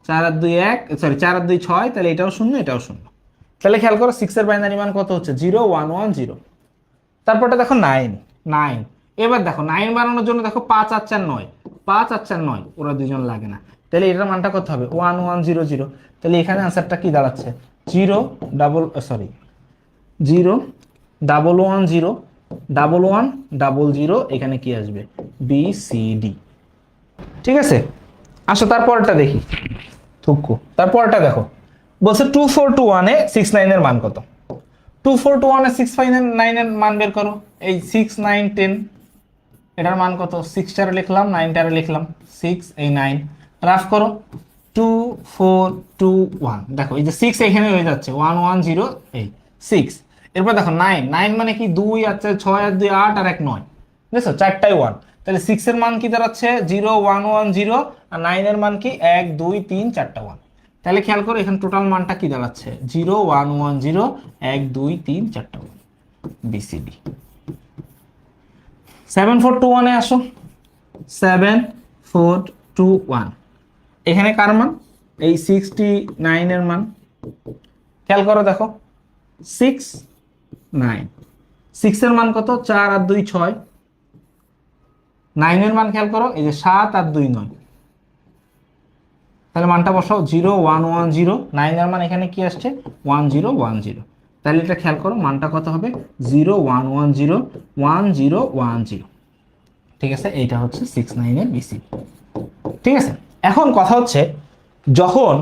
4 আর 2 1, সরি 4 আর 2 6, তাহলে এটাও 0 এটাও 0। তাহলে খেয়াল করো 6 এর বাইনারি মান কত হচ্ছে 0110। তারপরটা দেখো 9। এবার দেখো 9 বানানোর জন্য দেখো 5 আর 4 9, 5 আর 4 9, ওরা দুজন লাগে না। তাহলে এটার মানটা কত হবে 1100। তাহলে এখানে আনসারটা কি দাঁড়াচ্ছে 011101100, এখানে কি আসবে বিসিডি, ঠিক আছে। আসো তারপরটা দেখি, তারপরটা দেখো বলছে 2421 এ 69 এর মান কত। 2421 এ 659 এর মান বের করো। এই 6 9 10, এটার মান কত, 6টারে লিখলাম 9টারে লিখলাম, 6 এই 9 রাফ করো 2421। দেখো এই যে 6 এখানে হয়ে যাচ্ছে 110, এই 6। এরপর দেখো 9 মানে কি 2 আর 4 6 আর 2 8 আর 1 9, দেখছো চারটাই 1। তাহলে 6 এর মান কি দাঁড়াচ্ছে 0110, আর 9 এর মান কি 1 2 3 4টা 1। তাহলে খেয়াল করো এখানে টোটাল মানটা কি দাঁড়াচ্ছে 0110 1 2 3 4টা 1, বিসিডি। 7421 এ আসো, 7421 এখানে কার মান, এই 69 এর মান। খেয়াল করো দেখো 6 9, 6 এর মান কত 4 আর 2 6, 9 এর মান খেয়াল করো এই যে 7 আর 2 9। তাহলে মানটা বসাও 0110, 9 এর মান এখানে কি আসছে 1010। তাহলে এটা খেয়াল করো মানটা কত হবে 0110 1010, ঠিক আছে। এইটা হচ্ছে 69 এর বিসিডি, ঠিক আছে। এখন কথা হচ্ছে যখন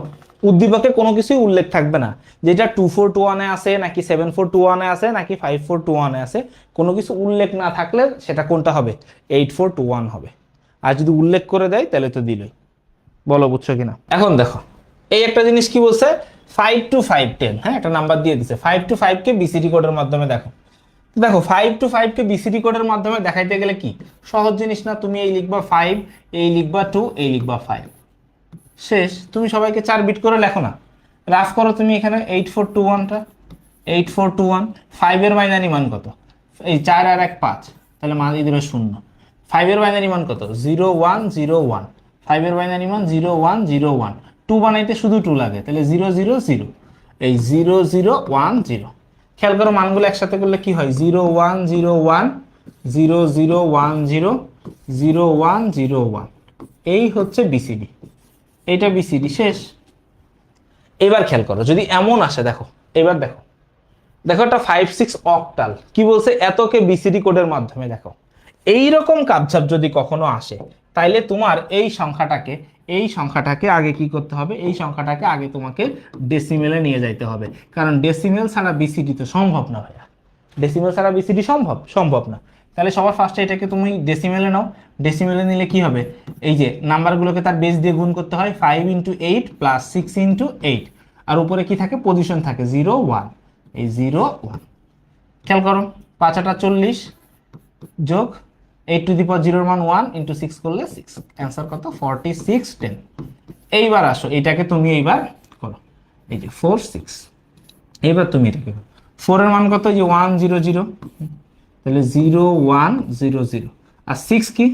উদ্দীপকে কোনো কিছুই উল্লেখ থাকবে না যেটা 2421 এ আছে নাকি 7421 এ আছে নাকি 5421 এ আছে, কোনো কিছু উল্লেখ না থাকলে সেটা কোনটা হবে, 8421 হবে। আর যদি উল্লেখ করে দেয় তাহলে তো দিলই। বলো বুঝছো কিনা? এখন দেখো এই একটা জিনিস কি বলছে, 5 to 510, হ্যাঁ একটা নাম্বার দিয়ে দিছে, 5 to 5 কে বিসিডি কোডের মাধ্যমে দেখো। দেখো 5 to 5 কে বিসিডি কোডের মাধ্যমে দেখাইতে গেলে কি সহজ জিনিস না, তুমি এই লিখবা 5, এই লিখবা 2, এই লিখবা 5, শেষ। তুমি সবাইকে 4 বিট করে লেখো না, রাফ করো তুমি এখানে 8421টা, 8421, 5 এর বাইনারি মান কত, এই 4 আর 1 5, তাহলে মান দিয়ে দিলে 0। 5 এর বাইনারি মান কত, 0101, 5 এর বাইনারি মান 0101, 2 বানাইতে শুধু 2 লাগে, তাহলে 000, এই 0010। খেয়াল করো মানগুলো একসাথে করলে কি হয়, 0101, 0010, 0101, এই হচ্ছে বিসিডি, এইটা বিসিডি, শেষ। এবার খেয়াল করো যদি এমন আসে, দেখো এবার দেখো, দেখো একটা 56 অক্টাল কি বলছে, এতকে বিসিডি কোডের মাধ্যমে দেখো। এইরকম কাপঝাপ যদি কখনো আসে তাইলে তোমার এই সংখ্যাটাকে আগে কি করতে হবে, এই সংখ্যাটাকে আগে তোমাকে ডেসিমেলে নিয়ে যাইতে হবে, কারণ ডেসিমেল ছাড়া বিসিডি তো সম্ভব না ভাইয়া, ডেসিমেল ছাড়া বিসিডি সম্ভব না। তাহলে সবার ফার্স্টে এটাকে তুমি ডেসিমেলে নাও, ডেসিমেলে নিলে কি হবে, এই যে নাম্বারগুলোকে তার বেস দিয়ে গুণ করতে হয়, 5 × 8 + 6 × 8, আর উপরে কি থাকে, পজিশন থাকে 0 1, এই 0 1। খেয়াল করো 5 × 8 = 40 যোগ 8 to the power 0 এর মান 1 × 6 করলে 6, অ্যান্সার কত, 4610। এইবার আসো এটাকে তুমি এইবার করো, এই যে 4 6, এইবার তুমি এটাকে 4 এর মান কত, যে 100, তাহলে 0100, আর 6 কি,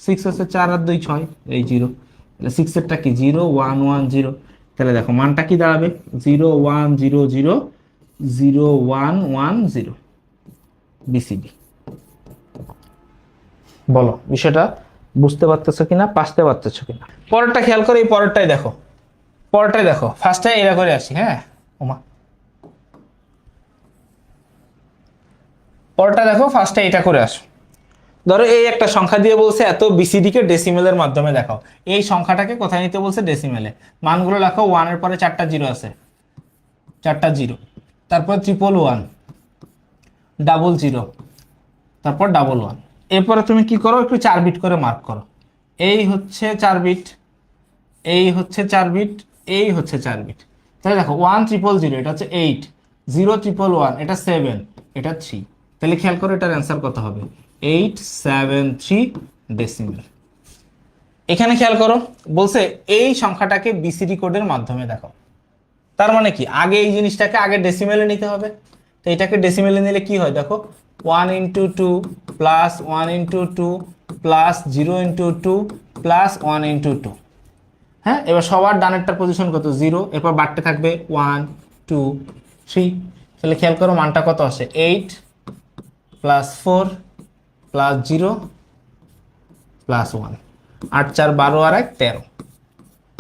6 হচ্ছে 4 আর 2 6, এই 0, তাহলে 6 এরটা কি 0110, তাহলে দেখো মানটা কি দাঁড়াবে, 0100, 0110 বিসিডি। বলো বিষয়টা বুঝতে পারতেছো কিনা, পারতে পারতেছো কিনা? পরেরটা খেয়াল করো, এই পরেরটাই দেখো, ফার্স্টে এরা করে আসি, হ্যাঁ ওমা, পরেরটা দেখো, ফার্স্টে এটা করে আসো। ধরো এই একটা সংখ্যা দিয়ে বলছে এত বিসিডি কে ডেসিমেলের মাধ্যমে দেখাও, এই সংখ্যাটাকে কোথায় নিতে বলছে, ডেসিমেলে। মানগুলো লেখো, 1 এর পরে 4টা 0 আছে, 4টা 0, তারপর 111, 00, তারপর 11। এরপরে তুমি কি করো, একটু 4 বিট করে মার্ক করো, এই হচ্ছে 4 বিট, এই হচ্ছে 4 বিট, এই হচ্ছে 4 বিট। তাহলে দেখো 1000, এটা হচ্ছে 8, 0111, এটা 7, এটা 3, তাহলে খেয়াল করো এটার অ্যান্সার কত হবে, 873 ডেসিমেল। এখানে খেয়াল করো বলছে এই সংখ্যাটাকে বিসিডি কোডের মাধ্যমে দেখাও, তার মানে কি আগে এই জিনিসটাকে আগে ডেসিমেলে নিতে হবে। তো এটাকে ডেসিমেলে নিলে কি হয় দেখো, 1 × 2 + 1 × 2 + 0 × 2 + 1 × 2, হ্যাঁ। এবার সবার ডানেরটার পজিশন কত, 0, এরপর বাড়তে থাকবে 1 2 3, তাহলে খেয়াল করো মানটা কত আসে, 8 + 4 + 0 + 1, 8 4 12 আর 1 13।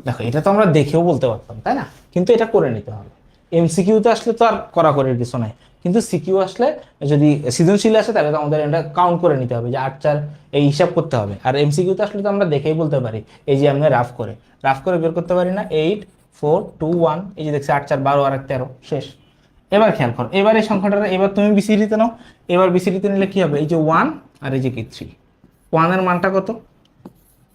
দেখো এটা তো আমরা দেখেও বলতে পারতাম তাই না, কিন্তু এটা করে নিতে হবে। এমসিকিউতে আসলে তো আর করাকরির কিছু নাই, কিন্তু সিকিউ আসলে, যদি সৃজনশীল আসে তাহলে তো আমাদের এটা কাউন্ট করে নিতে হবে যে 8 4, এই হিসাব করতে হবে। আর এমসিকিউতে আসলে তো আমরা দেখেই বলতে পারি, এই যে আমরা রাফ করে বের করতে পারি না, 8 4 2 1, এই যে দেখছি 8 4 12 আর 1 13, শেষ। এবার খেয়াল করো, এবার এই সংখ্যাটা এবার তুমি বিসিডিতে নাও, এবার বিসিডিতে নিলে কি হবে, এই যে 1 আর এই যে কি 3, 1 এর মানটা কত,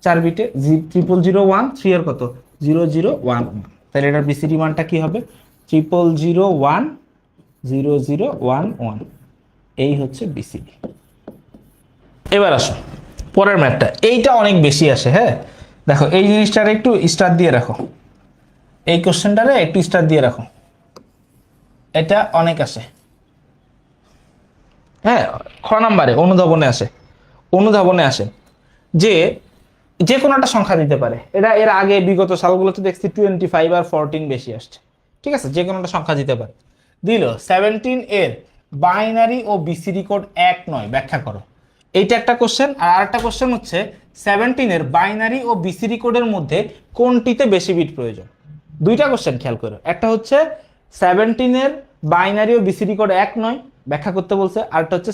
4 বিটে 0001, 3 এর কত 0011, তাহলে এটার বিসিডি মানটা কি হবে, 0001 0011, এই হচ্ছে বিসিডি। এবার আসো পরের ম্যাথটা, এইটা অনেক বেশি আসে, হ্যাঁ দেখো এই জিনিসটার একটু স্টার দিয়ে রাখো, এই কোশ্চেনটারে একটু স্টার দিয়ে রাখো, এটা অনেক আসে, হ্যাঁ। খ নাম্বারে অনুধাবনে আসে যে কোনো একটা সংখ্যা দিতে পারে, এটা এর আগে বিগত সালগুলোতে দেখছি 25 আর 14 বেশি আসছে, ঠিক আছে, যে কোনো একটা সংখ্যা দিতে পারে। দিল 17 এর বাইনারি ও বিসিডি কোড এক নয়, ব্যাখ্যা করো। এইটা একটা কোশ্চেন, আর আরেকটা কোশ্চেন হচ্ছে 17 এর বাইনারি ও বিসিডি কোডের মধ্যে কোনটিতে বেশি বিট প্রয়োজন। দুইটা কোশ্চেন খেয়াল করো, একটা হচ্ছে 17 এর বাইনারি ও বিসিডি কোড এক নয়, ব্যাখ্যা করতে বলছে, আরটা হচ্ছে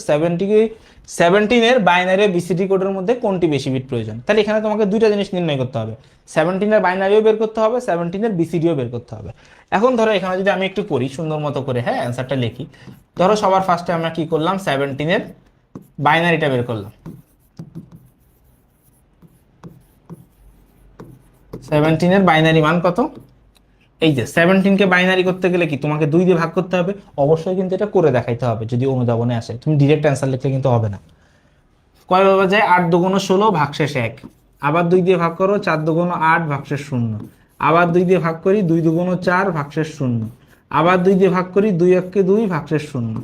17 বাইনারি বিসিডি কোডের মধ্যে কোনটি বেশি বিট প্রয়োজন। তাহলে এখানে তোমাকে দুইটা জিনিস নির্ণয় করতে হবে, 17 বাইনারিও বের করতে হবে, 17 বিসিডিও বের করতে হবে। এখন ধরো এখানে যদি আমি একটু করি সুন্দর মতো করে, হ্যাঁ অ্যান্সারটা লিখি। ধরো সবার ফার্স্টে আমরা কি করলাম, 17 বাইনারিটা বের করলাম। 17 বাইনারি মান কত? এই যে 17 বাইনারি করতে গেলে কি তোমাকে 2 দিয়ে ভাগ করতে হবে, অবশ্যই কিন্তু এটা করে দেখাইতে হবে যদি অনুধাবনে আসে, তুমি ডিরেক্ট অ্যান্সার লিখলে কিন্তু হবে না। কয় ভাবে যায়, 8 2 16 ভাগশেষ 1, আবার 2 দিয়ে ভাগ করো, 4 2 8 ভাগশেষ 0, আবার 2 দিয়ে ভাগ করি, 2 2 4 ভাগশেষ 0, আবার 2 দিয়ে ভাগ করি, 2 1 কে 2 ভাগশেষ 0,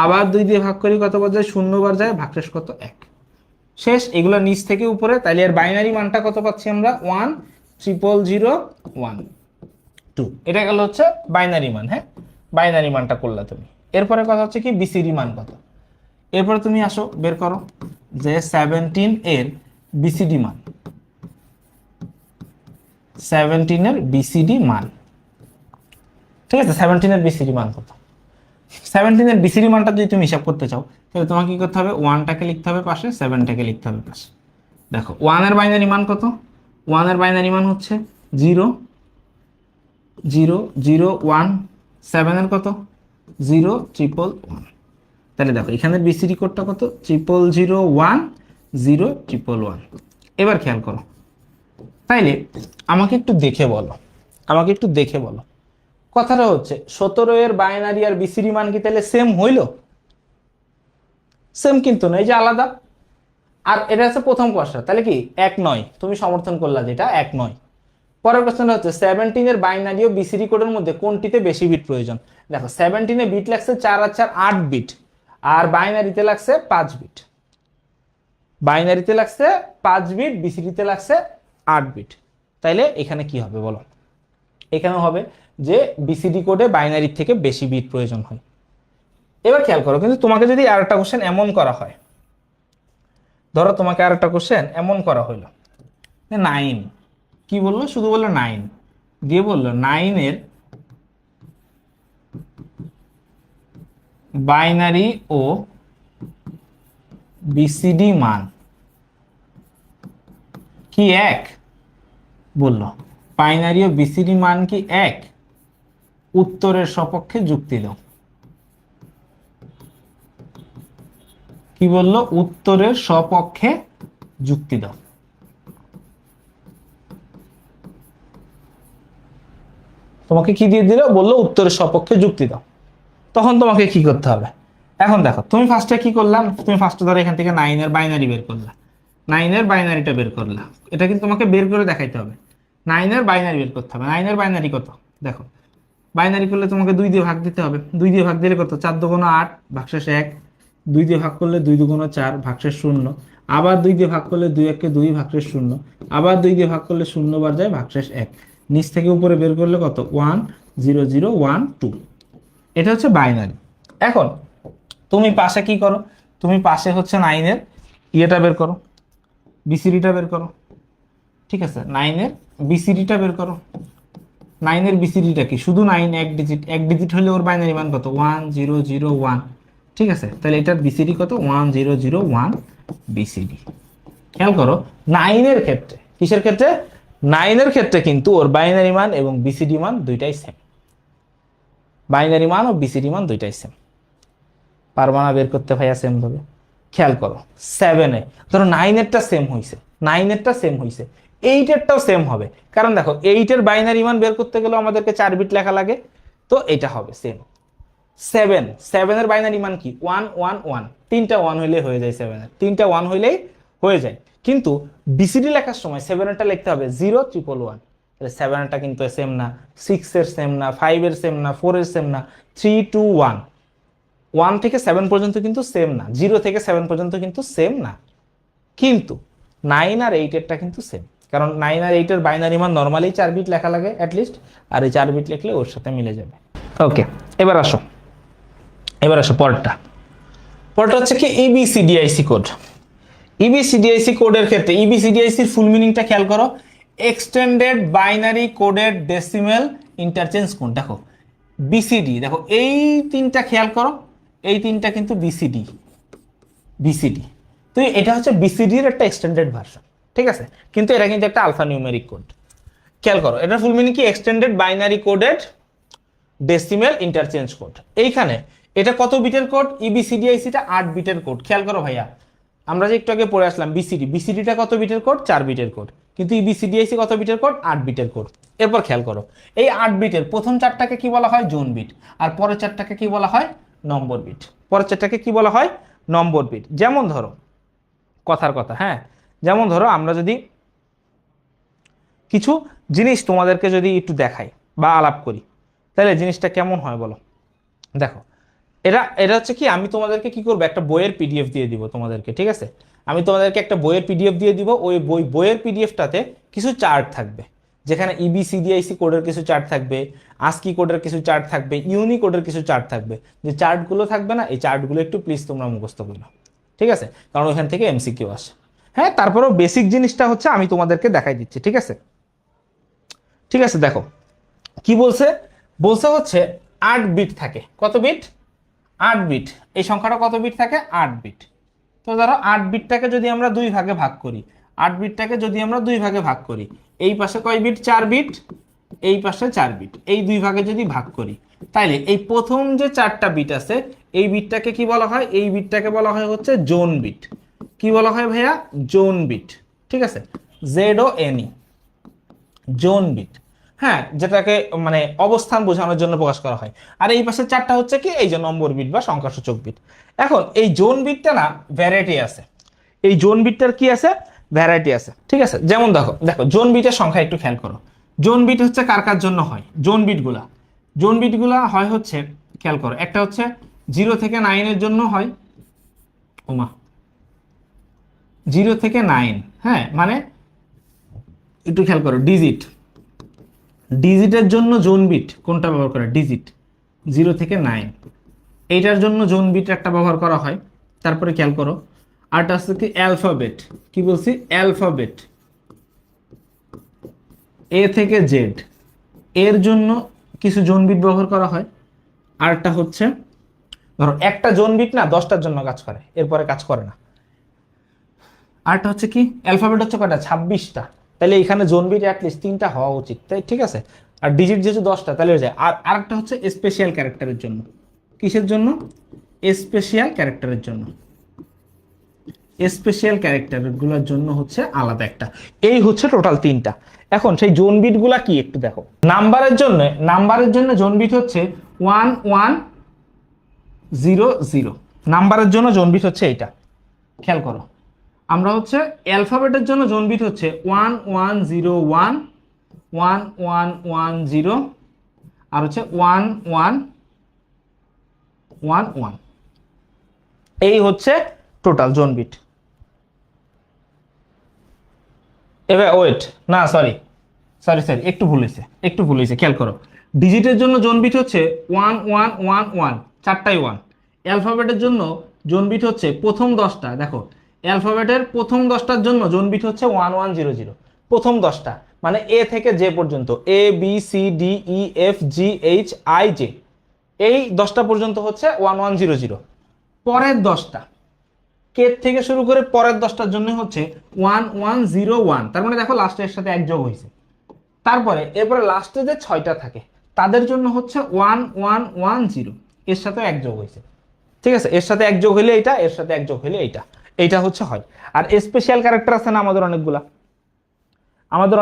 আবার 2 দিয়ে ভাগ করি, কত বার যায়, 0 বার যায়, ভাগশেষ কত 1, শেষ। এগুলো নিচ থেকে উপরে, তাইলে এর বাইনারি মানটা কত পাচ্ছি আমরা, 1 0 0 1 2। এটা গেল হচ্ছে বাইনারি মান, হ্যাঁ বাইনারি মানটা করলা তুমি। এরপরে কথা হচ্ছে কি বিসিডি মান কত, এরপরে তুমি আসো বের করো যে 17 এর বিসিডি মান, 17 এর বিসিডি মান, ঠিক আছে 17 এর বিসিডি মান কত। 17 এর বিসিডি মানটা যদি তুমি হিসাব করতে চাও তাহলে তোমাকে কি করতে হবে, 1টাকে লিখতে হবে পাশে, 7টাকে লিখতে হবে পাশে। দেখো 1 এর বাইনারি মান কত, 1 এর বাইনারি মান হচ্ছে 0 0 0 1, 7 এর কত 0 1 1। তাহলে দেখো এখানের বিসিডি কোডটা কত, 0 0 1 0 1 1। এবার খেয়াল করো, তাইলে আমাকে একটু দেখে বলো, আমাকে একটু দেখে বলো, কথাটা হচ্ছে 17 এর বাইনারি আর বিসিডি মান কি তাহলে সেম হইল? সেম কিন্তু না, এই যে আলাদা। আর এটা হচ্ছে প্রথম কোশ্চেন, তাহলে কি এক নয়, তুমি সমর্থন করলা যেটা এক নয়। পরের কোশ্চেনটা হচ্ছে 17 এর বাইনারি ও বিসিডি কোডের মধ্যে কোনটিতে বেশি বিট প্রয়োজন। দেখো 17 এ বিট লাগছে 4 আর 4 8 বিট, আর বাইনারিতে লাগছে 5 বিট, বাইনারিতে লাগছে 5 বিট, বিসিডিতে লাগছে 8 বিট। তাইলে এখানে কি হবে বলো, এখানে হবে যে বিসিডি কোডে বাইনারির থেকে বেশি বিট প্রয়োজন হয়। এবার খেয়াল করো, কিন্তু তোমাকে যদি আরেকটা কোশ্চেন এমন করা হয়, ধরো তোমাকে আরেকটা কোশ্চেন এমন করা হইলো 9, কি বললো, শুধু বললো 9 দিয়ে বললো 9 এর বাইনারি ও বিসিডি মান কি এক, বললো বাইনারি ও বিসিডি মান কি এক, উত্তরের সপক্ষে যুক্তি দাও। কি বললো, উত্তরের সপক্ষে যুক্তি দাও। তোমাকে কি দিয়ে দিল, বললো উত্তরের সপক্ষে যুক্তি দাও। তখন তোমাকে কি করতে হবে, এখন দেখো তুমি ফার্স্টে কি করলাম, তুমি ফার্স্টে ধরো এখান থেকে 9 এর বাইনারি বের করলা, 9 এর বাইনারিটা বের করলা, এটা কিন্তু তোমাকে বের করে দেখাইতে হবে। 9 এর বাইনারি বের করতে হবে, 9 এর বাইনারি কত, দেখো বাইনারি করলে তোমাকে 2 দিয়ে ভাগ দিতে হবে, 2 দিয়ে ভাগ দিলে কত, 4 2 8 ভাগশেষ 1, 2 দিয়ে ভাগ করলে 2 2 4 ভাগশেষ 0, আবার 2 দিয়ে ভাগ করলে 2 1 কে 2 ভাগশেষ 0, আবার 2 দিয়ে ভাগ করলে 0 বার যায়, ভাগশেষ 1, নিচ থেকে উপরে বের করলে কত 1 0 0 1 2। এটা হচ্ছে বাইনারি। এখন তুমি পাশে কি করো, তুমি পাশে হচ্ছে 9 এর ইয়েটা বের করো, বিসিডিটা বের করো, ঠিক আছে 9 এর বিসিডিটা বের করো। 9 এর বিসিডিটা কি, শুধু 9 এক ডিজিট, এক ডিজিট হলে ওর বাইনারি মান কত 1 0 0 1, ঠিক আছে তাহলে এটার বিসিডি কত 1 0 0 1 বিসিডি। খেয়াল করো 9 এর ক্ষেত্রে, কিসের ক্ষেত্রে, 9 এর ক্ষেত্রে কিন্তু ওর বাইনারি মান এবং বিসিডি মান দুইটাই সেম, বাইনারি মান ও বিসিডি মান দুইটাই সেম। পারবা না বের করতে ভাইয়া সেম ভাবে? খেয়াল করো 7 এ ধরো 9 এরটা সেম হইছে, 9 এরটা সেম হইছে, 8 এরটাও সেম হবে, কারণ দেখো 8 এর বাইনারি মান বের করতে গেলে আমাদেরকে 4 বিট লেখা লাগে, তো এটা হবে সেম। 7 এর বাইনারি মান কি 1 1 1, তিনটা 1 হইলে হয়ে যায়, 7 এর তিনটা 1 হইলেই হয়ে যায়। কিন্তু বিসিডি লেখার সময় 7 এরটা লিখতে হবে 0 1 1, তাহলে 7 এরটা কিন্তু সেম না, 6 এর সেম না, 5 এর সেম না, 4 এর সেম না, 3 2 1, 1 থেকে 7 পর্যন্ত কিন্তু সেম না, 0 থেকে 7 পর্যন্ত কিন্তু সেম না। কিন্তু 9 আর 8 এরটা কিন্তু সেম, কারণ 9 আর 8 এর বাইনারি মান নরমালি 4 বিট লেখা লাগে অ্যাটলিস্ট, আর এই 4 বিট লিখলে ওর সাথে মিলে যাবে। ওকে, এবার আসো পরেরটা হচ্ছে কি ইবিসিডিআইসি কোড। ইবিসিডিআইসি কোডের ক্ষেত্রে ইবিসিডিআইসির ফুল মিনিংটা খেয়াল করো, extended binary coded decimal interchange code. দেখো বিসিডি, দেখো এই তিনটা খেয়াল করো, এই তিনটা কিন্তু বিসিডি, বিসিডি। তো এটা হচ্ছে বিসিডির একটা এক্সটেন্ডেড ভার্সন, ঠিক আছে, কিন্তু এটা কিন্তু একটা আলফা নিউমেরিক কোড। খেয়াল করো, এটা ফুল মিনিং কি, extended binary coded decimal interchange code. এইখানে এটা কত বিটের কোড, ইবিসিডিআইসিটা 8 বিটের কোড। খেয়াল করো ভাইয়া, আমরা যে একটু আগে পড়ে আসলাম বিসিডি, বিসিডিটা কত বিটের কোড, 4 বিটের কোড, কিন্তু ইবিসিডিআইসি কত বিটের কোড, 8 বিটের কোড। এরপর খেয়াল করো, এই 8 বিটের প্রথম 4টাকে কি বলা হয়, জোন বিট, আর পরের 4টাকে কি বলা হয়, নম্বর বিট। পরের 4টাকে কি বলা হয়, নম্বর বিট। যেমন ধরো, কথার কথা, হ্যাঁ, যেমন ধরো আমরা যদি কিছু জিনিস তোমাদেরকে যদি একটু দেখাই বা আলাপ করি, তাহলে জিনিসটা কেমন হয় বলো। দেখো, এটা এটা হচ্ছে কি, আমি তোমাদেরকে কি করবো, একটা বইয়ের পিডিএফ দিয়ে দিব তোমাদেরকে, ঠিক আছে, আমি তোমাদেরকে একটা বইয়ের পিডিএফ দিয়ে দিব। ওই বইয়ের পিডিএফটাতে কিছু চার্ট থাকবে, যেখানে ইবিসিডিআইসি কোডের কিছু চার্ট থাকবে, আস্কি কোডের কিছু চার্ট থাকবে, ইউনি কোডের কিছু চার্ট থাকবে। যে চার্টগুলো থাকবে না, এই চার্টগুলো একটু প্লিজ তোমরা মুখস্থ করো, ঠিক আছে, কারণ ওইখান থেকে এমসিকিউ আসে। হ্যাঁ, তারপরেও বেসিক জিনিসটা হচ্ছে আমি তোমাদেরকে দেখাই দিচ্ছি, ঠিক আছে। ঠিক আছে, দেখো কি বলছে, বলছে হচ্ছে 8 বিট থাকে, কত বিট, 8 বিট। এই সংখ্যাটা কত বিট থাকে, 8 বিট। তো ধরো 8 বিটটাকে যদি আমরা 2 ভাগে ভাগ করি, 8 বিটটাকে যদি আমরা 2 ভাগে ভাগ করি, এই পাশে কয় বিট, 4 বিট, এই পাশে 4 বিট, এই 2 ভাগে যদি ভাগ করি, তাইলে এই প্রথম যে 4টা বিট আছে, এই বিটটাকে কি বলা হয়, এই বিটটাকে বলা হয় হচ্ছে জোন বিট। কি বলা হয় ভাইয়া, জোন বিট, ঠিক আছে, ZONE, জোন বিট। হ্যাঁ, যেটাকে মানে অবস্থান বোঝানোর জন্য প্রকাশ করা হয়। আর এই পাশে 4টা হচ্ছে কি, এই যে নম্বর বিট বা সংখ্যাসূচক বিট। এখন এই জোন বিটটা না ভ্যারাইটি আছে, এই জোন বিটটার কি আছে, ভ্যারাইটি আছে, ঠিক আছে। যেমন দেখো, দেখো জোন বিটের সংখ্যা একটু খেয়াল করো। জোন বিট হচ্ছে কার কার জন্য হয়, জোন বিটগুলা হয় হচ্ছে, খেয়াল করো, একটা হচ্ছে 0 থেকে 9 এর জন্য হয়, ওমা 0 থেকে 9, হ্যাঁ, মানে একটু খেয়াল করো, ডিজিটের জন্য জোন বিট কোনটা ব্যবহার করে, ডিজিট 0 থেকে 9, এইটার জন্য জোন বিট একটা ব্যবহার করা হয়। তারপরে খেয়াল করো, আরটা হচ্ছে কি অ্যালফাবেট, কি বলছি, অ্যালফাবেট এ থেকে জেড, এর জন্য কিছু জোন বিট ব্যবহার করা হয়। আরটা হচ্ছে ধরো একটা জোন বিট না 10টার জন্য কাজ করে, এরপরে কাজ করে না। আরটা হচ্ছে কি, অ্যালফাবেট হচ্ছে কয়টা, 26টা, তাহলে এখানে জোন বিট অ্যাটলিস্ট 3টা হওয়া উচিত, তাই, ঠিক আছে। আর ডিজিট যেহেতু 10টা, তাহলে হয়ে যায়। আর আরেকটা হচ্ছে স্পেশাল ক্যারেক্টারের জন্য, কিসের জন্য, স্পেশাল ক্যারেক্টারের জন্য, স্পেশাল ক্যারেক্টারগুলোর জন্য হচ্ছে আলাদা একটা। এই হচ্ছে টোটাল 3টা। এখন সেই জোন বিটগুলা কি একটু দেখো। নাম্বারের জন্য জোন বিট হচ্ছে 1 1 0 0, নাম্বারের জন্য জোন বিট হচ্ছে এইটা। খেয়াল করো, আমরা হচ্ছে অ্যালফাবেটের জন্য জোন বিট হচ্ছে 1 1 0 1 1 1 1 0, আর হচ্ছে 1 1 1 1। এই হচ্ছে টোটাল জোন বিট। এবার ওয়েট, না সরি, একটু ভুল হয়েছে, খেয়াল করো। ডিজিটের জন্য জোন বিট হচ্ছে 1 1 1 1, 4টাই 1। অ্যালফাবেটের জন্য জোন বিট হচ্ছে প্রথম 10টা, দেখো অ্যালফাবেটের প্রথম 10টার জন্য জোন বিট হচ্ছে 1 1 0 0, প্রথম 10টা, মানে এ থেকে জে পর্যন্ত, A B C D E F G H I J, এই 10টা পর্যন্ত হচ্ছে 1 1 0 0। পরের 10টা, কে থেকে শুরু করে পরের 10টার জন্য হচ্ছে 1 1 0 1, তার মানে দেখো লাস্টে এর সাথে এক যোগ হয়েছে। তারপরে এরপরে লাস্টে যে 6টা থাকে তাদের জন্য হচ্ছে 1 1 1 0, এর সাথে এক যোগ হয়েছে, ঠিক আছে, এর সাথে এক যোগ হলে এইটা, এর সাথে এক যোগ হলে এইটা, এইটা হচ্ছে হয়। আর স্পেশাল ক্যারেক্টার আছে না আমাদের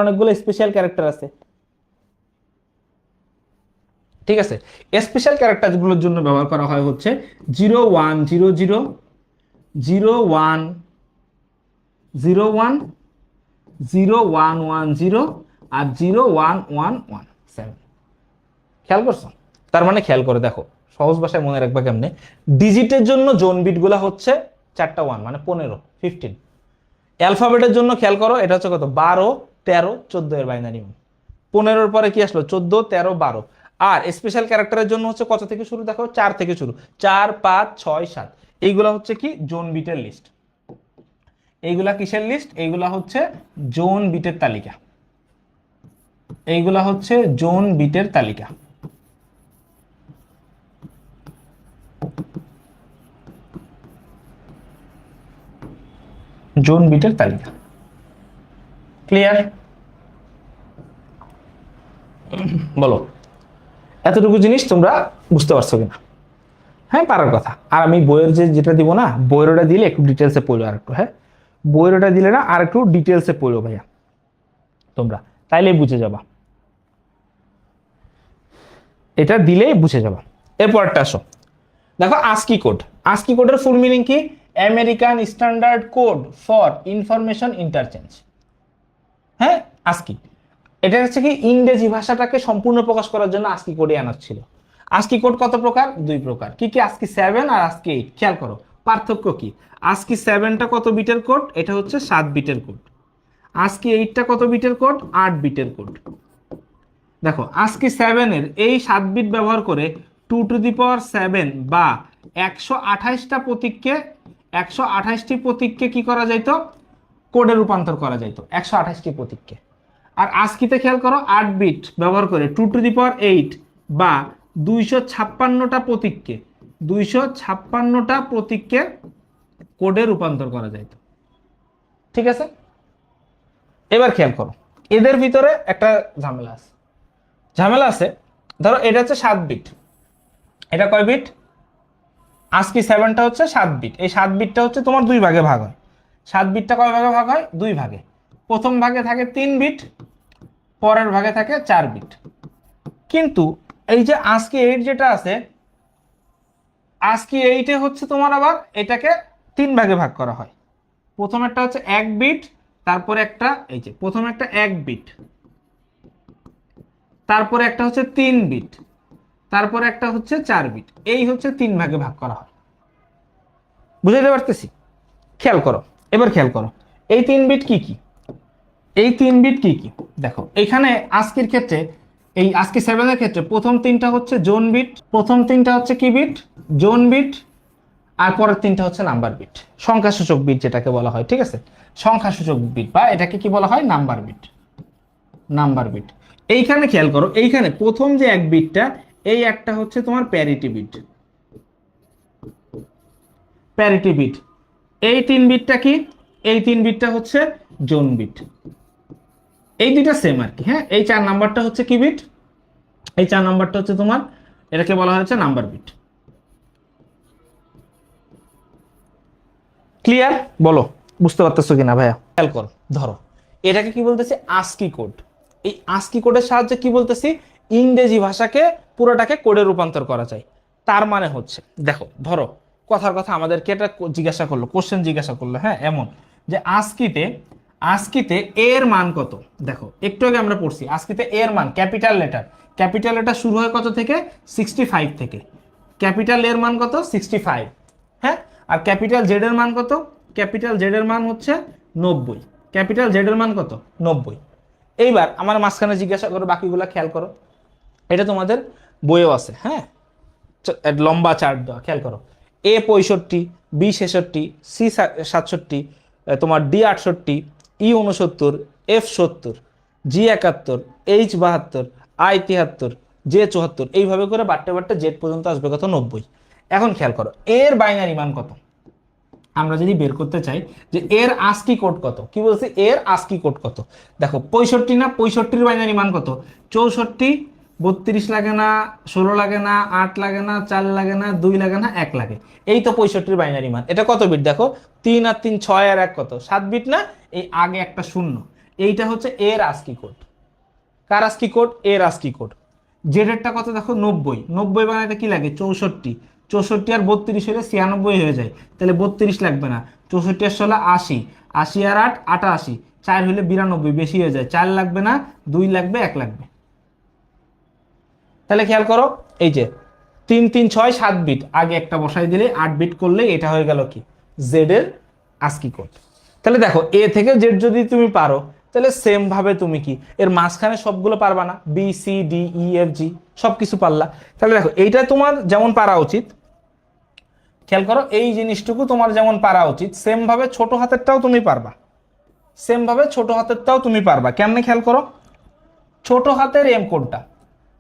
অনেকগুলো স্পেশাল ক্যারেক্টার আছে, ঠিক আছে। স্পেশাল ক্যারেক্টারগুলোর জন্য ব্যবহার করা হয় হচ্ছে 0 1 0 0 0 1 0 1 0 1 1 0 আর 0 1 1 1 7। খেয়াল করছো, তার মানে খেয়াল করে দেখো, সহজ ভাষায় মনে রাখবা কেমনে। ডিজিটের জন্য জোন বিট গুলা হচ্ছে 4টা 1, মানে 15 15। অ্যালফাবেটের জন্য খেয়াল করো, এটা হচ্ছে কত, 12 13 14 এর বাইনারি মান। 15-র পরে কি আসলো, 14 13 12। আর স্পেশাল ক্যারেক্টারের জন্য হচ্ছে কত থেকে শুরু, দেখো 4 থেকে শুরু, 4 5 6 7। এইগুলা হচ্ছে কি, জোন বিটের লিস্ট। এইগুলা কিসের লিস্ট, এইগুলা হচ্ছে জোন বিটের তালিকা, এইগুলা হচ্ছে জোন বিটের তালিকা। জোন বিটের তালিকা। ক্লিয়ার? বলো এতটুকু জিনিস তোমরা বুঝতে পারছো কিনা? হ্যাঁ, পারার কথা। আর আমি বইয়ের যেটা দিব না, বইয়ের ওটা দিলে একটু ডিটেলসে পড়লো আর একটু। হ্যাঁ, বইয়ের ওটা দিলে না আর একটু ডিটেলসে পড়লো ভাইয়া তোমরা, তাইলে বুঝে যাবা, এটা দিলেই বুঝে যাবা। এরপরটা আসো, দেখো আস্কি কোড। আস্কি কোডের ফুল মিনিং কি? American standard code for information interchange. হ্যাঁ, আস্কি এটা হচ্ছে কি ইংরেজি ভাষাটাকে সম্পূর্ণ প্রকাশ করার জন্য আস্কি কোডে আনা ছিল। আস্কি কোড কত প্রকার? 2 প্রকার। কি কি? আস্কি 7 আর আস্কি 8। খেয়াল করো পার্থক্য কি। আস্কি 7টা কত বিটের কোড? এটা হচ্ছে 7 বিটের কোড। আস্কি 8টা কত বিটের কোড? 8 বিটের কোড। দেখো আস্কি 7 এর এই 7 বিট ব্যবহার করে 2 টু দি পাওয়ার 7 বা 128টা প্রতীককে 128টি প্রতীককে কি করা যাইতো? কোডে রূপান্তর করা যাইতো 128টি প্রতীককে। আর আস্কিতে খেয়াল করো 8 বিট ব্যবহার করে 2 টু দি পাওয়ার 8 বা 256টা প্রতীককে 256টা প্রতীককে কোডে রূপান্তর করা যাইতো। ঠিক আছে, এবার খেয়াল করো এদের ভিতরে একটা ঝামেলা আছে। ধরো এটা হচ্ছে 7 বিট, এটা কয় বিট? আস্কি 7টা হচ্ছে 7 বিট। এই 7 বিটটা হচ্ছে তোমার 2 ভাগে ভাগ হয়। 7 বিটটা কয় ভাগে ভাগ হয়? 2 ভাগে। প্রথম ভাগে থাকে 3 বিট, পরের ভাগে থাকে 4 বিট। কিন্তু এই যে আস্কি 8 যেটা আছে, আস্কি 8 এ হচ্ছে তোমার আবার এটাকে 3 ভাগে ভাগ করা হয়। প্রথম একটা হচ্ছে 1 বিট, তারপরে একটা এই যে প্রথম একটা 1 বিট, তারপরে একটা হচ্ছে 3 বিট, তারপরে একটা হচ্ছে 4 বিট। এই হচ্ছে 3 ভাগে ভাগ করা হয়। বুঝাইতে পারতেছি? খেয়াল করো, এবার খেয়াল করো এই 3 বিট কি কি? এই 3 বিট কি কি? দেখো এখানে আস্কির ক্ষেত্রে, এই আস্কি 7 এর ক্ষেত্রে প্রথম 3টা হচ্ছে জোন বিট, প্রথম 3টা হচ্ছে কি বিট? Zone bit. আর পরের 3টা হচ্ছে নাম্বার বিট, সংখ্যাসূচক বিট যেটাকে বলা হয়। ঠিক আছে, সংখ্যাসূচক বিট বা এটাকে কি বলা হয়? Number bit. Number bit. এইখানে খেয়াল করো, এইখানে প্রথম যে 1 বিটটা, এই একটা হচ্ছে তোমার প্যারিটি বিট। Parity bit. এই 3 বিটটা কি? এই 3 বিটটা হচ্ছে জোন বিট। এই দুইটা সেম আর কি। হ্যাঁ, এই 4 নাম্বারটা হচ্ছে কি বিট? এই 4 নাম্বারটা হচ্ছে তোমার, এটাকে বলা হচ্ছে নাম্বার বিট। ক্লিয়ার? বলো বুঝতে পারতেছো কিনা ভাইয়া? খেয়াল করো, ধরো এটাকে কি বলতেছে? ASCII code. এই আস্কি কোডের সাহায্যে কি বলতেছি? ইংরেজি ভাষাকে পুরোটাকে কোডে রূপান্তর করা যায়। তার মানে হচ্ছে দেখো, ধরো কথার কথা আমাদেরকে এটা জিজ্ঞাসা করলো, কোশ্চেন জিজ্ঞাসা করলো, হ্যাঁ এমন যে আস্কিতে এর মান কত? দেখো একটু আগে আমরা পড়ছি আস্কিতে এর মান ক্যাপিটাল লেটার শুরু হয় কত থেকে? 65 থেকে। ক্যাপিটাল এর মান কত? 65। হ্যাঁ, আর ক্যাপিটাল জেড এর মান কত? ক্যাপিটাল জেড এর মান হচ্ছে 90। ক্যাপিটাল জেড এর মান কত? 90। এইবার আমার মাঝখানে জিজ্ঞাসা করো, বাকিগুলা খেয়াল করো, এটা তোমাদের বইও আছে। হ্যাঁ, লম্বা চার্ট দেওয়া, খেয়াল করো। এ 65, বি 66, সি 67, তোমার D 68, E 69, F 70, G 71, H 72, I 73, J 74, এইভাবে করে বাড়তে বাড়তে জেড পর্যন্ত আসবে কত? 90। এখন খেয়াল করো এর বাইনারি মান কত? আমরা যদি বের করতে চাই যে এর আস্কি কোড কত, কি বলছে? এর আস্কি কোড কত? দেখো 65 না, 65-র বাইনারি মান কত? 64, 32 লাগে না, 16 লাগে না, 8 লাগে না, 4 লাগে না, 2 লাগে না, 1 লাগে। এই তো 65-র বাইনারি মান। এটা কত বিট? দেখো 3 আর 3 6 আর 1 কত? 7 বিট না? এই আগে একটা শূন্য, এইটা হচ্ছে এর আস্কি কোড। কার আস্কি কোড? এর আস্কি কোড। জেডেরটা কত? দেখো 90। 90 বানাইতে কি লাগে? 64। 64 আর 32 হলে 96 হয়ে যায়, তাহলে 32 লাগবে না। 64 আর 16 80, 80 আর 8 88, 4 হলে 92, বেশি হয়ে যায়, 4 লাগবে না, 2 লাগবে, 1 লাগবে। তাহলে খেয়াল করো এই যে 3 3 6 7 বিট, আগে একটা বসাই দিলে 8 বিট করলে এটা হয়ে গেল কি? জেড এর আস্কি কোড। তাহলে দেখো এ থেকে জেড যদি তুমি পারো, তাহলে সেম ভাবে তুমি কি এর মাঝখানে সবগুলো পারবা না? B C D E F G সবকিছু পারলা। তাহলে দেখো এইটা তোমার যেমন পারা উচিত, খেয়াল করো এই জিনিসটুকু তোমার যেমন পারা উচিত, সেম ভাবে ছোট হাতেরটাও তুমি পারবা। সেম ভাবে ছোট হাতেরটাও তুমি পারবা। কেমনে? খেয়াল করো ছোট হাতের এম কোডটা,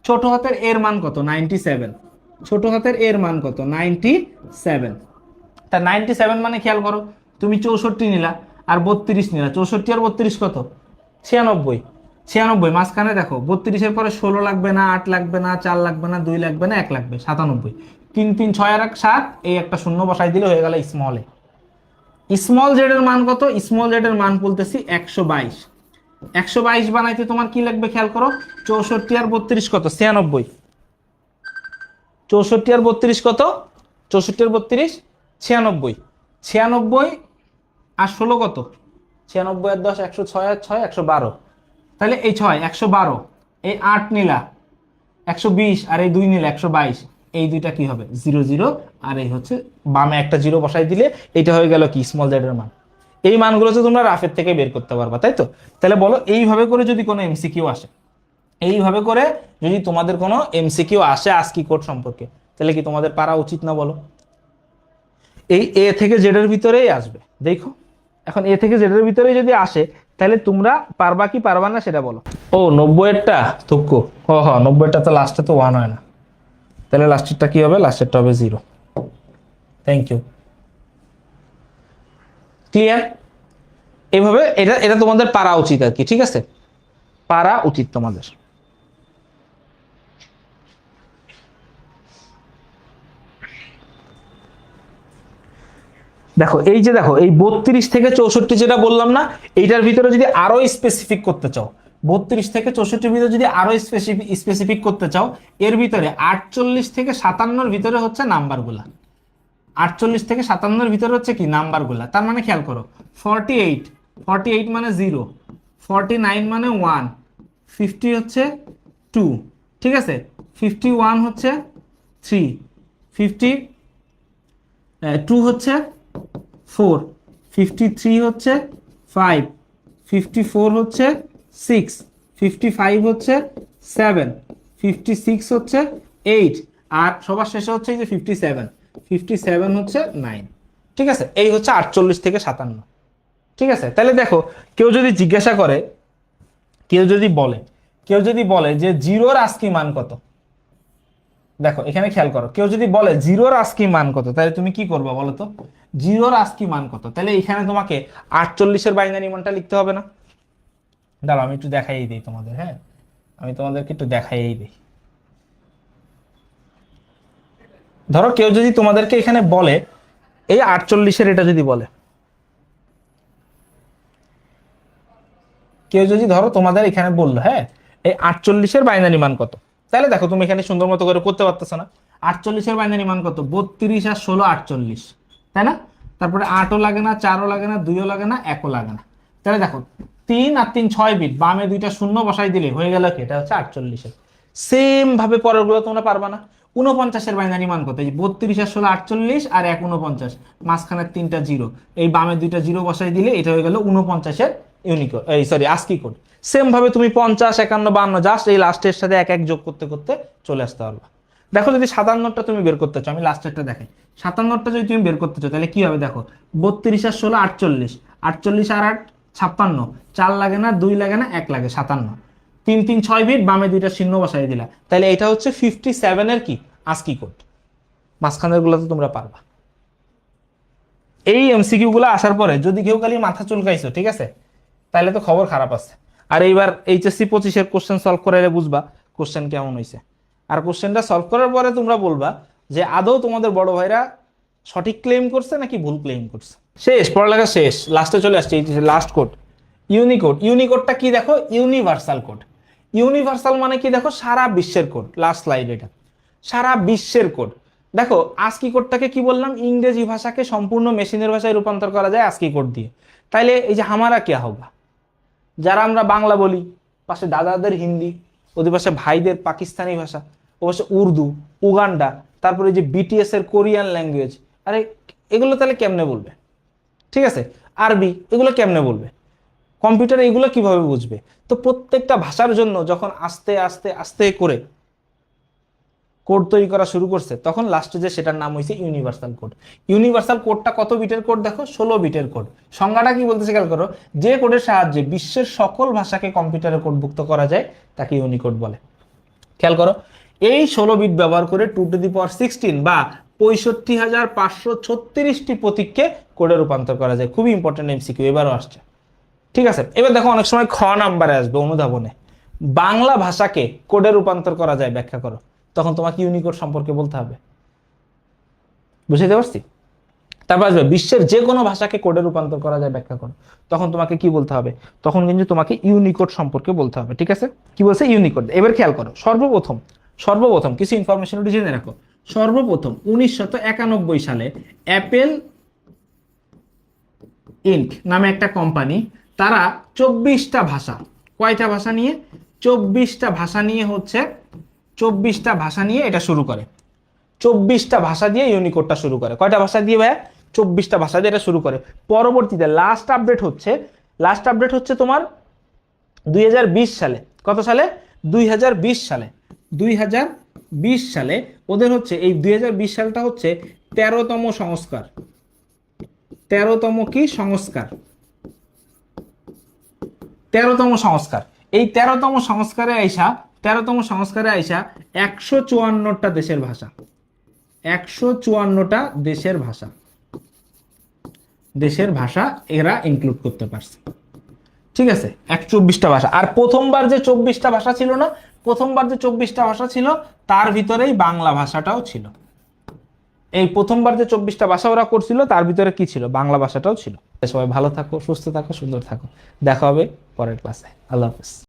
ছোট হাতের এর মান কত? 97। ছোট হাতের এর মান কত? 97। তা 97 মানে খেয়াল করো তুমি 64 নিলা, আর 32 নিলা, 64 আর 32 কত? 96। 96 মাঝখানে দেখো 32-এর পরে 16 লাগবে না, 8 লাগবে না, 4 লাগবে না, 2 লাগবে না, 1 লাগবে, 97। 3 3 6 আর 1 7, এই একটা শূন্য বসাই দিলে হয়ে গেল স্মলে। স্মল জেড এর মান কত? স্মল জেড এর মান বলতেছি 122। 122 বানাইতে তোমার কি লাগবে খেয়াল করো, 64 আর 32 কত? 96। 64 আর 32 কত? 64 আর 32 96। 96 আর 16 কত? 96 আর 10 106 আর 6 112। তাহলে এই 6 112, এই 8 নিলা 120, আর এই 2 নিলা 122, এই দুইটা কি হবে? 0 0, আর এই হচ্ছে বামে একটা 0 বসাই দিলে এটা হয়ে গেল কি? স্মল জেড এর মান। এই মানগুলো তো তোমরা রাফের থেকে বের করতে পারবা, তাই তো? তাহলে বলো এইভাবে করে যদি কোনো এমসিকিউ আসে, এইভাবে করে যদি তোমাদের কোনো এমসিকিউ আসে আস্কি কোড সম্পর্কে, তাহলে কি তোমাদের পারা উচিত না বলো? এই এ থেকে জেড এর ভিতরেই আসবে, দেখো এখন এ থেকে জেড এর ভিতরেই যদি আসে তাহলে তোমরা পারবা কি পারবা না সেটা বলো। ও 90-এরটা তুক্কু, ও হ 90-এরটা তো লাস্টে তো 1 হয় না, তাহলে লাস্টেরটা কি হবে? লাস্টেরটা হবে 0। Thank you, clear? এইভাবে এটা এটা তোমাদের পারা উচিত আর কি, ঠিক আছে? পারা উচিত তোমাদের। দেখো এই যে দেখো এই 32 থেকে 64 যেটা বললাম না, এইটার ভিতরে যদি আরো স্পেসিফিক করতে চাও, 32 থেকে 64 ভিতরে যদি আরো স্পেসিফিক করতে চাও, এর ভিতরে 48 থেকে 57-এর ভিতরে হচ্ছে নাম্বারগুলা। 48 থেকে 57-এর ভিতরে হচ্ছে কি? নাম্বারগুলা। তার মানে খেয়াল করো, 48, 48 মানে 0, 49 মানে 1, 50 হচ্ছে 2, ঠিক আছে? 51 হচ্ছে 3, 52 হচ্ছে 4, 53 হচ্ছে 5, 54 হচ্ছে 6, 55 হচ্ছে 7, 56 হচ্ছে 8, আর সবার শেষে হচ্ছে এই যে 57, 57 হচ্ছে 9, ঠিক আছে? এই হচ্ছে 48 থেকে 57। ঠিক আছে? তাহলে দেখো কেউ যদি জিজ্ঞাসা করে, কেউ যদি বলে যে জিরোর আস্কি মান কত, দেখো এখানে খেয়াল করো, কেউ যদি বলে জিরোর আস্কি মান কত, তাহলে তুমি কি করবে বলো তো? জিরোর আস্কি মান কত? তাহলে এখানে তোমাকে 48-এর বাইনারি মানটা লিখতে হবে না? দাঁড়াও আমি একটু দেখাই দিই তোমাদের, হ্যাঁ আমি তোমাদেরকে একটু দেখাই দিই। ধরো কেউ যদি তোমাদেরকে এখানে বলে এই 48-এর এটা যদি বলে, কেউ যদি ধরো তোমাদের এখানে বললো হ্যাঁ এই 48-এর বাইনারি মান কত, তাহলে দেখো তুমি এখানে সুন্দর মতো করে করতে পারতেছো না। 48-এর বাইনারি মান কত? 32 আর 16 48, তাই না? তারপরে 8ও লাগে না, 4ও লাগে না, 2ও লাগে না, 1ও লাগে না। তাহলে দেখো 3 আর 3 6 বিট, বামে দুইটা শূন্য বসাই দিলে হয়ে গেল কি? এটা হচ্ছে 48-এর। সেম ভাবে পরের গুলো তোমরা পারবা না। 49-এর বাইনারি মান কত? এই 32 আর 16 48, আর 1 49, মাঝখানের 3টা 0, এই বামে দুইটা 0 বসাই দিলে এটা হয়ে গেল 49-এর ইউনিকোড, এই সরি আস্কি কোড। সেম ভাবে তুমি 50 51 52 জাস্ট এই লাস্টের সাথে এক এক যোগ করতে করতে চলে আসতে পারবা। দেখো যদি 57টা তুমি বের করতে চাও, আমি লাস্টেরটা দেখাই। 57টা যদি তুমি বের করতে চাও তাহলে কি হবে দেখো, 32 আর 16 48, 48 আর 8 56, 4 লাগে না, 2 লাগে না, 1 লাগে, 57। 3 3 6 বিট, বামে দুইটা চিহ্ন বসাই দিলা, তাহলে এটা হচ্ছে 57-এর কি? ASCII code. মাঝখানের গুলো তো তোমরা পারবা। এই এমসিকিউ গুলো আসার পরে যদি কেউ খালি মাথা চুলকাইছো, ঠিক আছে, তাহলে তো খবর খারাপ আছে। আর এইবার এইচএসসি 25-এর কোশ্চেন সলভ করে বুঝবা কোশ্চেন কেমন হয়েছে। আর কোশ্চেনটা সলভ করার পরে তোমরা বলবা যে আদৌ তোমাদের বড় ভাইরা সঠিক ক্লেম করছে নাকি ভুল ক্লেম করছে। শেষ, পড়ালেখা শেষ, লাস্টে চলে আসছে। Last code Unicode. ইউনিকোডটা কি দেখো? Universal code. ইউনিভার্সাল মানে কি দেখো? সারা বিশ্বের কোড। লাস্ট স্লাইড এটা, সারা বিশ্বের কোড। দেখো আস্কি কোডটাকে কি বললাম? ইংরেজি ভাষাকে সম্পূর্ণ মেশিনের ভাষায় রূপান্তর করা যায় আস্কি কোড দিয়ে। তাইলে এই যে হামারা কিয়া হোগা, যারা আমরা বাংলা বলি, পাশে দাদাদের হিন্দি, ওদের পাশে ভাইদের পাকিস্তানি ভাষা, ও পাশে উর্দু, উগান্ডা, তারপরে যে বিটিএস এর কোরিয়ান ল্যাঙ্গুয়েজ, আরে এগুলো তাহলে কেমনে বলবে? ঠিক আছে, আরবি, এগুলো কেমনে বলবে? কম্পিউটার এগুলো কিভাবে বুঝবে? তো প্রত্যেকটা ভাষার জন্য যখন আস্তে আস্তে আস্তে করে কোড তৈরি করা শুরু করছে, তখন লাস্টে যে সেটার নাম হয়েছে ইউনিভার্সাল কোড। ইউনিভার্সাল কোডটা কত বিটের কোড দেখো? 16 বিটের কোড। সংজ্ঞাটা কি বলতেছে খেয়াল করো, যে কোডের সাহায্যে বিশ্বের সকল ভাষাকে কম্পিউটারে কোডভুক্ত করা যায় তাকে ইউনিকোড বলে। খেয়াল করো, এই 16 বিট ব্যবহার করে 2 টু দি পাওয়ার 16 বা 65,536টি প্রতীককে কোডে রূপান্তর করা যায়। খুবই ইম্পর্টেন্ট এমসিকিউ, এবারও আসছে। ঠিক আছে, এবার দেখো অনেক সময় খ নাম্বারে আসবে অনুধাবনে, বাংলা ভাষাকে কোডে রূপান্তর করা যায় ব্যাখ্যা করো। তখন তোমাকে ইউনিকোড সম্পর্কে বলতে হবে। বুঝতে পারছি? তারপর আসবে বিশ্বের যে কোনো ভাষাকে কোডে রূপান্তর করা যায় ব্যাখ্যা করো। তখন তোমাকে কি বলতে হবে? তখন কিন্তু তোমাকে ইউনিকোড সম্পর্কে বলতে হবে। ঠিক আছে, কি বলছে? ইউনিকোড। এবার খেয়াল করো, সর্বপ্রথম কিছু ইনফরমেশন জেনে রাখো। সর্বপ্রথম 1991 সালে অ্যাপেল ইনক নামে একটা কোম্পানি, তারা 24টা ভাষা, কয়টা ভাষা নিয়ে? 24টা ভাষা নিয়ে হচ্ছে 24টা ভাষা নিয়ে এটা শুরু করে। 24টা ভাষা দিয়ে ইউনিকোডটা শুরু করে। কয়টা ভাষা দিয়ে ভাইয়া? 24টা ভাষা দিয়ে এটা শুরু করে। পরবর্তীতে লাস্ট আপডেট হচ্ছে তোমার 2020 সালে। কত সালে? 2020 সালে। 2020 সালে ওদের হচ্ছে এই 2020 সালটা হচ্ছে 13তম সংস্কার। 13তম কি সংস্কার? 13তম সংস্কার। এই 13তম সংস্কারে আইসা 154টা দেশের ভাষা, 154টা দেশের ভাষা এরা ইনক্লুড করতে পারছে। ঠিক আছে, 124টা ভাষা। আর প্রথমবার যে 24টা ভাষা ছিল না, তার ভিতরেই বাংলা ভাষাটাও ছিল। এই প্রথমবার যে 24টা ভাষা ওরা করছিল তার ভিতরে কি ছিল? বাংলা ভাষাটাও ছিল। সবাই ভালো থাকো, সুস্থ থাকো, সুন্দর থাকো। দেখা হবে পরের ক্লাসে। আল্লাহ হাফেজ।